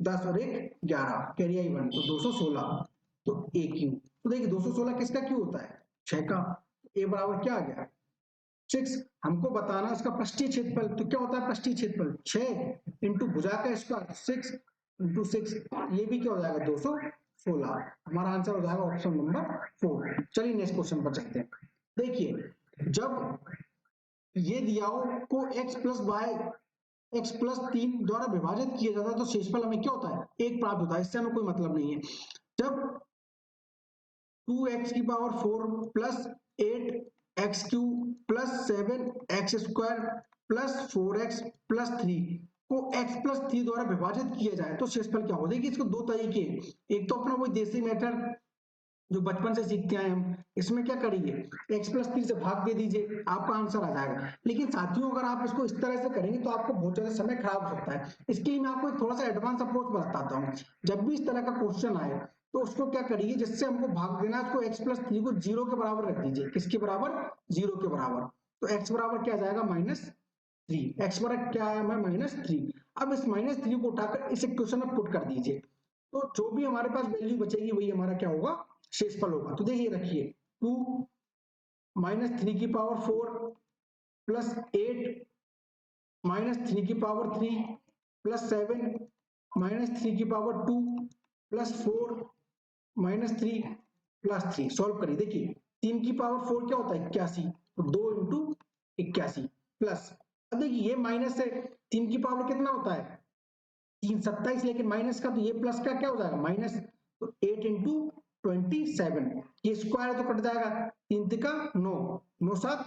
10 और 1 11, कैरी आई 1 तो 216, तो ए क्यू। तो देखिए 216 किसका क्यू होता है, 6 का। ए बराबर क्या आ गया 6। हमको बताना इसका पृष्ठीय क्षेत्रफल, तो क्या होता है पृष्ठीय क्षेत्रफल 6 इंटू भुजा का स्क्वायर 6 इंटू 6, ये भी क्या हो जाएगा 216। हमारा आंसर हो जाएगा ऑप्शन नंबर 4। चलिए नेक्स्ट क्वेश्चन पर चलते हैं। देखिए जब ये दिया हो को x plus Y x plus 3 द्वारा विभाजित किया जाता है तो शेषफल हमें क्या होता है 1 प्राप्त होता है, इससे हमें कोई मतलब नहीं है। जब 2x की power 4 plus 8x cube plus 7x square plus 4x plus 3 को x प्लस 3 द्वारा विभाजित किया जाए तो शेषफल क्या हो। देखिए इसको दो तरीके हैं, एक तो अपना वही देसी मेथड जो बचपन से सीखते आए हम, इसमें क्या करिए x प्लस 3 से भाग दे दीजिए, आपका आंसर आ जाएगा। लेकिन साथियों अगर आप इसको इस तरह से करेंगे तो आपको बहुत ज्यादा समय खराब हो सकता है। इसके लिए मैं आपको एक थोड़ा सा एडवांस अप्रोच बताता हूँ। जब भी इस तरह का क्वेश्चन आए तो उसको क्या करिए, जिससे हमको भाग देना है उसको x प्लस 3 को 0 के बराबर रख दीजिए। किसके बराबर, 0 के बराबर। तो x बराबर क्या जाएगा -3, x बराबर क्या है -3। अब इस -3 को उठाकर इस इक्वेशन में पुट कर दीजिए, तो जो भी हमारे पास वैल्यू बचेगी वही हमारा क्या होगा, शेषफल होगा। तो देखिए रखिए 2 -3 की पावर 4 प्लस 8 -3 की पावर 3 प्लस 7 -3 की पावर 2 प्लस 4 -3 प्लस 3। सॉल्व करिए। देखिए 3 की पावर 4 क्या होता है 81, तो 2 इंटू 81 प्लस, अब देखिए ये माइनस है, 3 की पावर कितना होता है 3 27, लेकिन माइनस का तो ये प्लस का क्या हो जाएगा माइनस, तो 8 इंटू 27, ये स्क्वायर तो कट जाएगा, 3 का 9, 9 7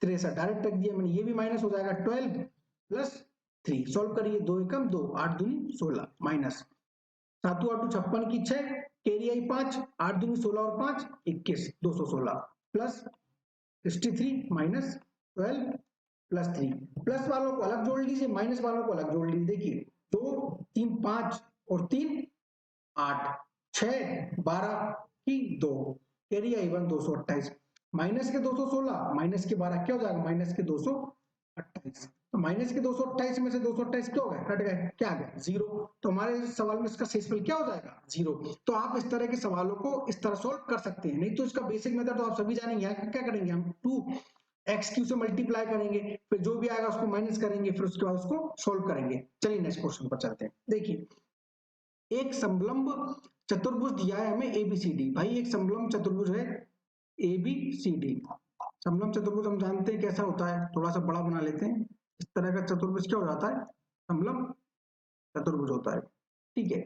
63, डायरेक्ट रख दिया मैंने, ये भी माइनस हो जाएगा 12 प्लस 3। सॉल्व करिए 2 एकम 2, 8 दूनी 16 माइनस 7 8 56 की 6, कैरी आई 5, 8 दूनी 16 और 5 21, 216 प्लस 63 माइनस 12 प्लस 3। प्लस वालों को अलग जोड़ लीजिए, माइनस वालों को अलग जोड़ लीजिए। देखिए 2 3 5 और 3 8, 6 12 की 2, कैरी आई 1 228, माइनस के 216 माइनस के 12 क्या हो जाएगा माइनस के 228। तो माइनस के 228 में से 228 क्या हो गया कट गए, क्या आ गया 0। तो हमारे सवाल में इसका शेषफल क्या हो जाएगा 0। तो आप इस तरह के सवालों को इस तरह सोल्व कर सकते हैं। नहीं तो इसका बेसिक मेथड तो आप सभी जानेंगे। यहाँ क्या करेंगे हम 2x क्यू से मल्टीप्लाई करेंगे, फिर जो भी आएगा उसको माइनस करेंगे, फिर उसके बाद उसको सोल्व करेंगे। चलिए नेक्स्ट क्वेश्चन पर चलते हैं। देखिए एक समलंब चतुर्भुज दिया है हमें ABCD। भाई एक समलंब चतुर्भुज है ABCD। समलंब चतुर्भुज हम जानते हैं कैसा होता है, थोड़ा सा बड़ा बना लेते हैं। इस तरह का चतुर्भुज क्या हो जाता है, समलंब चतुर्भुज होता है। ठीक है,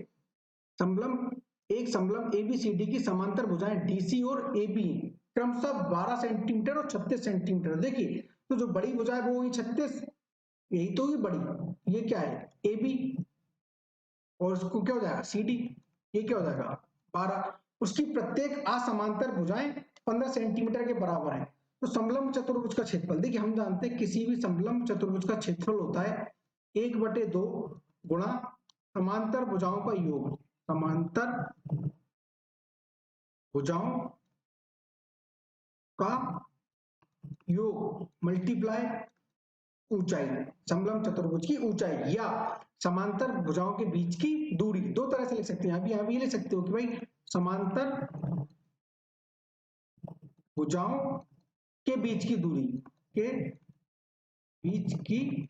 समलंब एक समलंब ABCD की समांतर भुजाएं DC और AB क्रमशः 12 सेंटीमीटर और 36 सेंटीमीटर। देखिए तो जो बड़ी भुजा है वो हुई 36, यही तो हुई बड़ी, ये क्या है AB, और उसको क्या हो जाएगा CD, ये क्या हो जाएगा 12। उसकी प्रत्येक असमांतर भुजाएं 15 सेंटीमीटर के बराबर है। तो समलंब चतुर्भुज का क्षेत्रफल, देखिए हम जानते हैं किसी भी समलंब चतुर्भुज का क्षेत्रफल होता है 1/2 गुणा समांतर भुजाओं का योग, समांतर भुजाओं का योग मल्टीप्लाई ऊंचाई, समलंब चतुर्भुज की ऊंचाई या समांतर भुजाओं के बीच की दूरी। दो तरह से लिख सकते हैं, यहां भी लिख सकते हो कि भाई समांतर भुजाओं के बीच की दूरी, के बीच की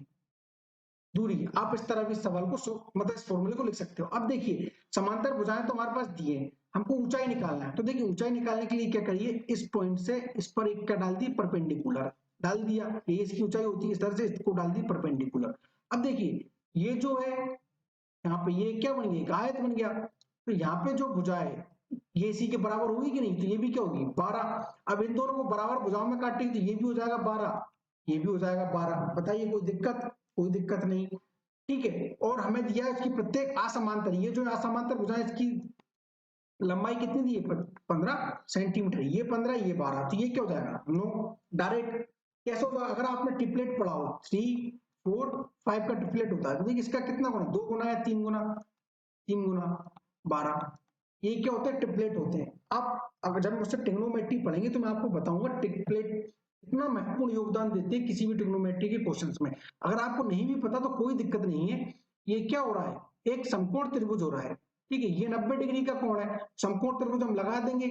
दूरी। आप इस तरह भी सवाल को मतलब इस फॉर्मूले को लिख सकते हो। अब देखिए समांतर भुजाएं तो हमारे पास दिए हैं, हमको ऊंचाई निकालना है। तो देखिए ऊंचाई निकालने के लिए क्या करिए, इस पॉइंट से इस पर एक क्या डाल दी परपेंडिकुलर डाल दिया, ये इसकी ऊंचाई होती है, इस तरह से इसको डाल दी परपेंडिकुलर। अब देखिए ये जो है यहाँ पे ये क्या बन गया, आयत बन गया। तो यहाँ पे जो भुजा है ये इसी के बराबर होगी कि नहीं, तो ये भी क्या होगी 12। अब इन दोनों को बराबर भुजाओं में काटेंगे तो ये भी हो जाएगा 12, ये भी हो जाएगा 12। बताइए कोई दिक्कत, कोई दिक्कत नहीं। ठीक है, और हमें दिया है इसकी प्रत्येक असमांतर, ये जो असमांतर भुजाएं इसकी लंबाई कितनी दी है 15 सेंटीमीटर, ये 15 ये 12, तो ये क्या हो जाएगा 9 डायरेक्ट। कैसे होगा, अगर आपने ट्रिपलेट पढ़ा हो 3 4 5 का ट्रिपलेट होता है, तो देखिए इसका कितना गुना, 2 गुना या 3 गुना, 3 गुना 12, ये क्या होते हैं ट्रिपलेट होते हैं। आप अगर जब मुझसे ट्रिग्नोमेट्री पढ़ेंगे तो मैं आपको बताऊंगा ट्रिपलेट कितना महत्वपूर्ण योगदान देते हैं किसी भी ट्रिग्नोमेट्री के क्वेश्चंस में। अगर आपको नहीं भी पता तो कोई दिक्कत नहीं है। ये क्या हो रहा है, एक समकोण त्रिभुज हो रहा है, ठीक है, ये 90 डिग्री का कोण है, समकोण त्रिभुज हम लगा देंगे,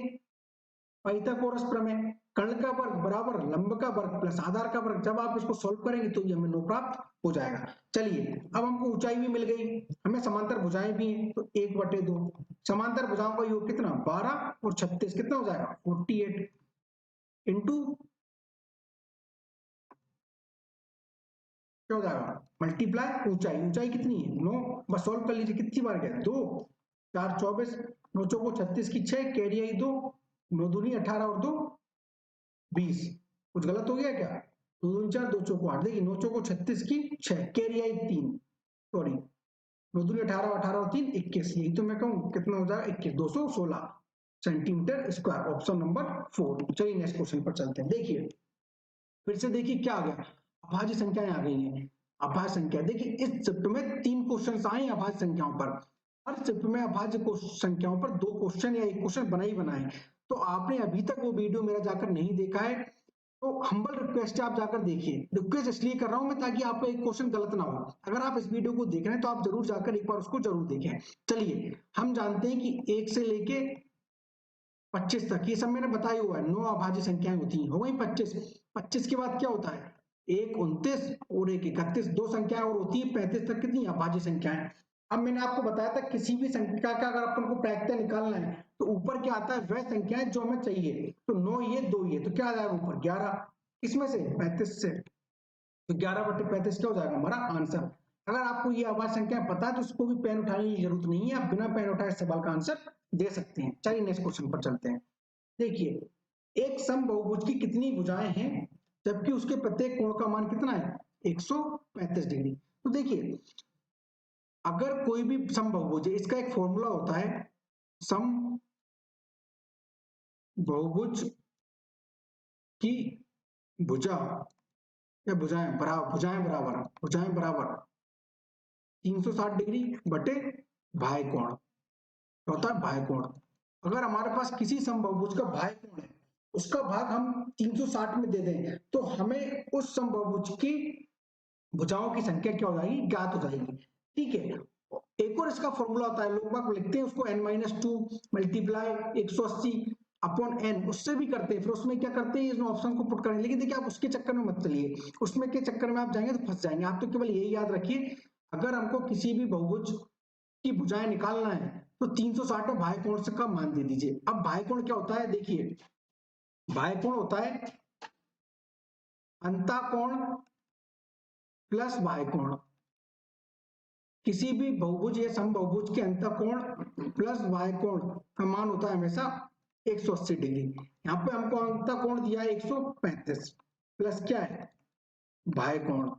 पाइथागोरस प्रमेय, कर्ण का वर्ग बराबर लंब का वर्ग प्लस आधार का वर्ग, जब आप इसको सॉल्व करेंगे तो ये हमें 9 प्राप्त हो जाएगा। चलिए अब हमको ऊंचाई भी मिल गई, हमें समांतर भुजाएं भी हैं, तो 1/2 समांतर भुजाओं का योग कितना 12 और 36 कितना हो जाएगा 48 इंटू क्या हो जाएगा मल्टीप्लाई ऊंचाई, ऊंचाई कितनी है 9, बस सॉल्व कर लीजिए, कितनी बार गया 2 4 24, 9 चौको 36 की 6, कैरी आई 2, 9 दूनी 18 और 2 20, कुछ गलत हो गया क्या, 2 दूनी 4 2 चौको 8, देखिए 9 चौको 36 की 6, कैरी आई 3, सॉरी 9 दूनी 18 18 और 3 21, यही तो मैं कहूँ कितना हो जाएगा 21 216 सेंटीमीटर स्क्वायर, ऑप्शन नंबर 4। चलिए नेक्स्ट क्वेश्चन पर चलते हैं। देखिए फिर से देखिए क्या आ गया, अभाज्य संख्याएं आ गई हैं। अभाज्य संख्या, देखिए इस चैप्टर में 3 क्वेश्चन आए अभाज्य संख्याओं पर, हर चैप्टर में अभाज्य संख्याओं पर 2 क्वेश्चन या 1 क्वेश्चन बना ही बना है। तो आपने अभी तक वो वीडियो मेरा जाकर नहीं देखा है तो हम्बल रिक्वेस्ट है आप जाकर देखिए। रिक्वेस्ट इसलिए कर रहा हूं मैं ताकि आपका एक क्वेश्चन गलत ना हो। अगर आप इस वीडियो को देख रहे हैं तो आप जरूर जाकर एक बार उसको जरूर देखें। चलिए हम जानते हैं कि 1 से लेके 25 तक ये सब मैंने बताया हुआ है, 9 अभाज्य संख्याएं होती हैं, हो गई 25। 25 के बाद क्या होता है 1 29 और 1 31, 2 संख्याएं और होती है 35 तक, कितनी अभाज्य संख्याएं। अब मैंने आपको बताया था किसी भी संख्या का अगर अपन को प्रायिकता निकालना है तो ऊपर क्या आता है वह संख्याएं जो हमें चाहिए, तो 9 ये 2 ये, तो क्या आ जाएगा ऊपर 11, किसमें से 35 से, तो 11/35 क्या हो जाएगा हमारा आंसर। अगर आपको ये अभाज्य संख्या पता है तो उसको भी पेन उठाने की जरूरत नहीं है, आप बिना पेन उठाए सवाल का आंसर दे सकते हैं। चलिए नेक्स्ट क्वेश्चन पर चलते हैं। देखिए एक समबहुभुज की कितनी भुजाएं हैं जबकि उसके प्रत्येक कोण का मान कितना है 135 डिग्री। तो देखिए अगर कोई भी समबहुभुज है इसका एक फॉर्मूला होता है, समबहुभुज की भुजा या भुजाएं बराबर 360 डिग्री बटे बाह्य कोण होता है बाह्य कोण। अगर हमारे पास किसी समबहुभुज का बाह्य कोण है उसका भाग हम 360 में दे दें तो हमें उस समबहुभुज की भुजाओं की संख्या क्या हो जाएगी ज्ञात हो जाएगी। ठीक है, एक और इसका फॉर्मूला होता है, लोग बाग लिखते हैं उसको n-2 मल्टीप्लाई 180 अपॉन n, उससे भी करते हैं, फिर उसमें क्या करते हैं इस ऑप्शन को पुट करें, लेकिन देखिए आप उसके चक्कर में मत चलिए, उसमें के चक्कर में आप जाएंगे तो फंस जाएंगे। आप तो केवल यही याद रखिए अगर हमको किसी भी बहुभुज की भुजाएं निकालना है तो 360 में बाह्य कोण का मान दे दीजिए। अब बाह्य कोण क्या होता है, देखिए बाह्य कोण होता है अंतःकोण प्लस बाह्य कोण, किसी भी बहुभुज या समबहुभुज के अंतःकोण प्लस बाह्य कोण का मान होता है हमेशा 180 डिग्री। यहाँ पे हमको अंतःकोण दिया है 135 प्लस क्या है बाह्य कोण,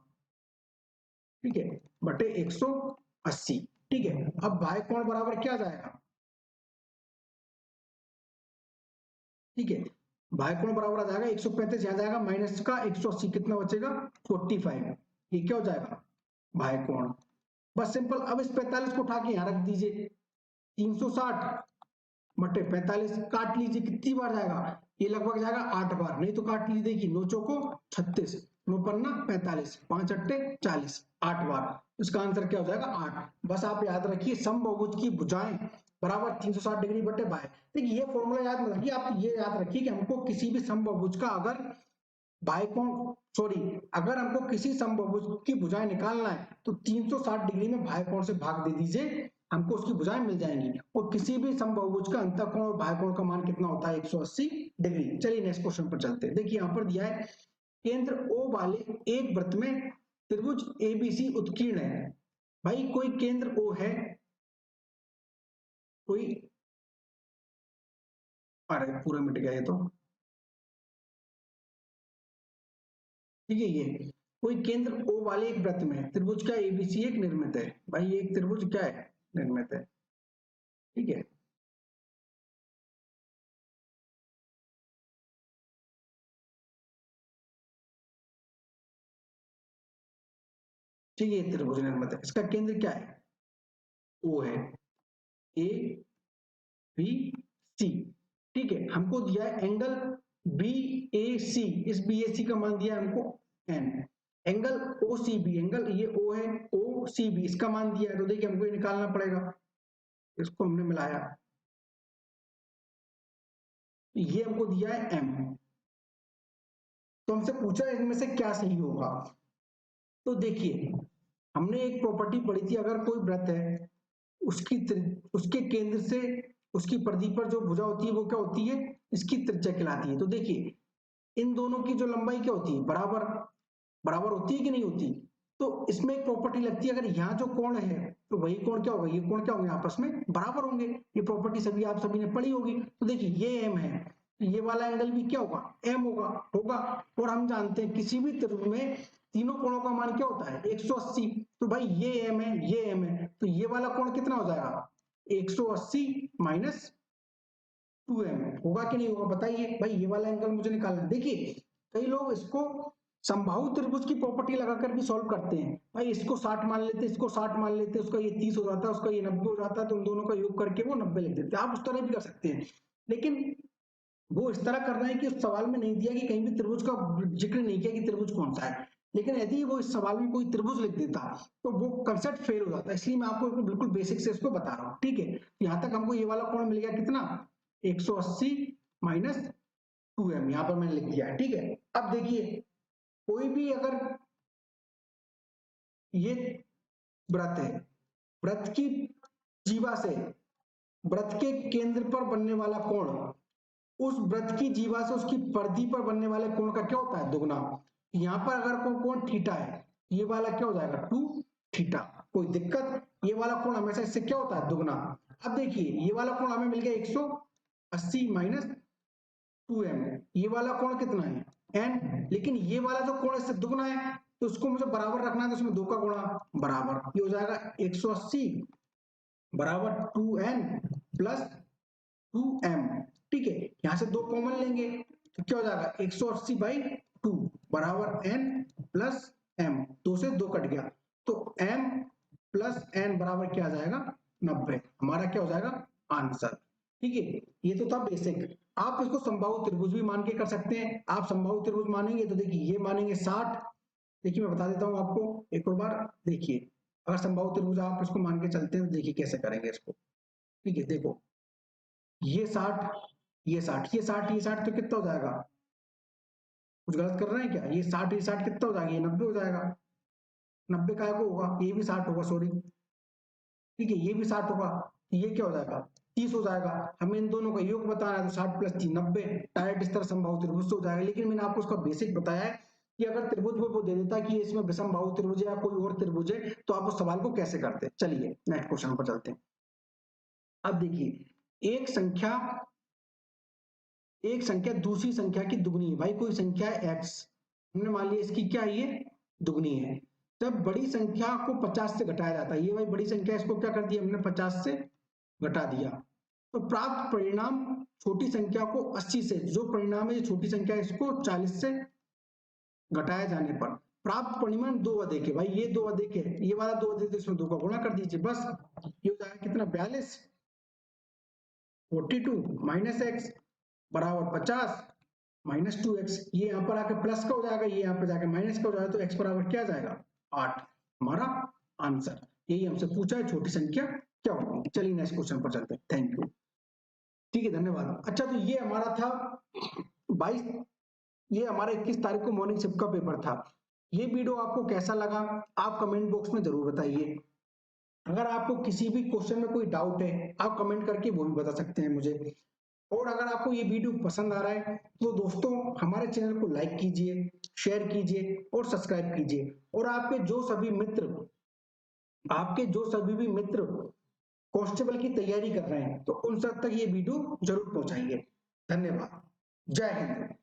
ठीक है, बटे 180। ठीक है, अब बाह्य कोण बराबर क्या आ जाएगा, ठीक है, बाह्य कोण बराबर आ जाएगा 135, यहाँ जाएगा माइनस का 180, कितना बचेगा 45, ये क्या हो जाएगा बाह्य कोण। बस सिंपल, अब इस 45 को उठा के यहाँ रख दीजिए, 360 बटे 45 काट लीजिए, कितनी बार जाएगा ये लगभग जाएगा 8 बार, नहीं तो काट लीजिए, देखिए 9 चौको 36, 9 पन्ना 45, 5 अट्टे 40, 8 बार, इसका आंसर क्या हो जाएगा 8। बस आप याद रखिए समबहुभुज की भुजाएं बराबर 360 डिग्री बटे बाह्य। देखिए ये फॉर्मूला याद मत रखिए, आप ये याद रखिए कि हमको किसी भी समबहुभुज का अगर बाह्य कोण सॉरी अगर हमको किसी समबहुभुज की भुजाएं निकालना है तो 360 डिग्री में बाह्य कोण से भाग दे दीजिए, हमको उसकी भुजाएं मिल जाएंगी। और किसी भी समबहुभुज का अंतःकोण और बाह्य कोण का मान कितना होता है 180 डिग्री। चलिए नेक्स्ट क्वेश्चन पर चलते हैं। देखिए यहाँ पर दिया है केंद्र O वाले एक वृत्त में त्रिभुज ABC उत्कीर्ण है। भाई कोई केंद्र O है, कोई, अरे पूरा मिट गया ये तो, ठीक है, ये कोई केंद्र O वाले एक वृत्त में त्रिभुज क्या ABC एक निर्मित है। भाई ये एक त्रिभुज क्या है, निर्मित है, ठीक है। ठीक है, त्रिभुज निर्मित है, इसका केंद्र क्या है, O है, A B C, ठीक है। हमको दिया है एंगल BAC, इस BAC का मान दिया है हमको n। एंगल OCB, एंगल ये O है, OCB इसका मान दिया है, तो देखिए हमको ये निकालना पड़ेगा, इसको हमने मिलाया, ये हमको दिया है M। तो हमसे पूछा इनमें से क्या सही होगा। तो देखिए हमने एक प्रॉपर्टी पढ़ी थी, अगर कोई वृत्त है उसके केंद्र से उसकी परिधि पर जो भुजा होती है वो क्या होती है, इसकी त्रिज्या कहलाती है। तो देखिए इन दोनों की जो लंबाई क्या होती है, बराबर बराबर होती है कि नहीं होती। तो इसमें एक प्रॉपर्टी लगती है, अगर यहाँ जो कोण है तो वही कोण क्या होगा, ये कोण क्या होंगे, आपस में बराबर होंगे। ये प्रॉपर्टी सभी आप सभी ने पढ़ी होगी। तो देखिए ये m है, तो ये वाला एंगल भी क्या होगा, m होगा होगा। और हम जानते हैं किसी भी त्रिभुज में तीनों कोणों का मान क्या होता है, 180। तो भाई ये m है, ये m है, तो ये वाला कोण कितना हो जाएगा, 180 माइनस 2m होगा कि नहीं होगा, बताइए। भाई ये वाला एंगल मुझे निकालना है। देखिए कई लोग इसको समबाहु त्रिभुज की प्रॉपर्टी लगाकर भी सॉल्व करते हैं। भाई इसको 60 मान लेते हैं, इसको 60 मान लेते हैं, उसका ये 30 हो जाता है, उसका ये 90 हो जाता है, तो उन दोनों का योग करके वो 90 लिख देते हैं। आप उस तरह भी कर सकते हैं, लेकिन वो इस तरह करना है कि उस सवाल में नहीं दिया कि कहीं भी त्रिभुज का जिक्र नहीं किया कि त्रिभुज कौन सा है। लेकिन यदि वो इस सवाल में कोई त्रिभुज लिख देता तो वो कंसेप्ट फेल हो जाता है। इसलिए मैं आपको बिल्कुल बेसिक से इसको बता रहा हूँ, ठीक है। यहाँ तक हमको ये वाला कोण मिल गया कितना, 180 माइनस 2m, यहाँ पर मैंने लिख दिया है, ठीक है। अब देखिए कोई भी अगर ये वृत्त है, वृत्त की जीवा से वृत्त के केंद्र पर बनने वाला कोण उस वृत्त की जीवा से उसकी परिधि पर बनने वाले कोण का क्या होता है, दुगुना। यहाँ पर अगर कोई कोण थीटा है, ये वाला क्या हो जाएगा 2 थीटा, कोई दिक्कत। ये वाला कोण हमेशा इससे क्या होता है, दुगुना। अब देखिए ये वाला कोण हमें मिल गया 180 माइनस 2m, ये वाला कोण कितना है n, लेकिन ये वाला जो कोण इससे दुगुना है तो उसको मुझे बराबर रखना है, तो उसमें 2 का गुणा बराबर, ये हो जाएगा 180 बराबर 2n प्लस 2m, ठीक है। यहां से 2 कॉमन लेंगे तो क्या हो जाएगा 180 बाई 2 बराबर n प्लस m, 2 से 2 कट गया, तो m प्लस n बराबर क्या आ जाएगा 90, हमारा क्या हो जाएगा आंसर, ठीक है। ये तो था बेसिक। आप इसको समबाहु त्रिभुज भी मान के कर सकते हैं। आप समबाहु त्रिभुज मानेंगे तो देखिए ये मानेंगे 60, देखिए मैं बता देता हूँ आपको एक और बार। देखिए अगर समबाहु त्रिभुज आप इसको मान के चलते हैं तो देखिए कैसे करेंगे इसको, ठीक है। देखो ये 60 ये 60 ये 60 ये 60 तो कितना हो जाएगा, कुछ गलत कर रहे हैं क्या, ये 60 ये 60 कितना हो जाएगा, ये 90 हो जाएगा, 90 का को होगा, ये भी 60 होगा, सॉरी, ठीक है, ये भी 60 होगा, ये क्या हो जाएगा 30 हो जाएगा। हमें इन दोनों का योग बताना है, तो 60 प्लस 3 90, डायरेक्ट इस तरह समबाहु त्रिभुज हो जाएगा। लेकिन मैंने आपको उसका बेसिक बताया है कि अगर त्रिभुज वो दे देता कि इसमें विषमबाहु त्रिभुज है या कोई और त्रिभुज है, तो आप उस सवाल को कैसे करते। चलिए नेक्स्ट क्वेश्चन पर चलते हैं। अब देखिए एक संख्या दूसरी संख्या की दुगनी है। भाई कोई संख्या है x, हमने मान लिया इसकी क्या है, ये दुगनी है। जब बड़ी संख्या को 50 से घटाया जाता है, ये भाई बड़ी संख्या, इसको क्या कर दिया हमने 50 से घटा दिया, तो प्राप्त परिणाम छोटी संख्या को 80 से, जो परिणाम है ये छोटी संख्या इसको 40 से घटाया जाने पर प्राप्त परिणाम 2 अधिक है। भाई ये 2 अधिक है, ये वाला 2 अधिक है, इसमें 2 का गुणा कर दीजिए, बस ये हो जाएगा कितना 42, 42 माइनस एक्स बराबर 50 माइनस 2x, ये यहाँ पर आकर प्लस का हो जाएगा, ये यहाँ पर जाकर माइनस का हो जाएगा, तो x बराबर क्या जाएगा 8, हमारा आंसर। यही हमसे पूछा है छोटी संख्या क्या होगी। चलिए नेक्स्ट क्वेश्चन पर चलते हैं, थैंक यू, ठीक है, धन्यवाद। अच्छा तो ये हमारा था 22, ये हमारा 21 तारीख को मॉर्निंग शिफ्ट का पेपर था। ये वीडियो आपको कैसा लगा आप कमेंट बॉक्स में जरूर बताइए। अगर आपको किसी भी क्वेश्चन में कोई डाउट है आप कमेंट करके वो भी बता सकते हैं मुझे। और अगर आपको ये वीडियो पसंद आ रहा है तो दोस्तों हमारे चैनल को लाइक कीजिए, शेयर कीजिए और सब्सक्राइब कीजिए। और आपके जो सभी मित्र कांस्टेबल की तैयारी कर रहे हैं तो उन सब तक ये वीडियो जरूर पहुंचाइए। धन्यवाद, जय हिंद।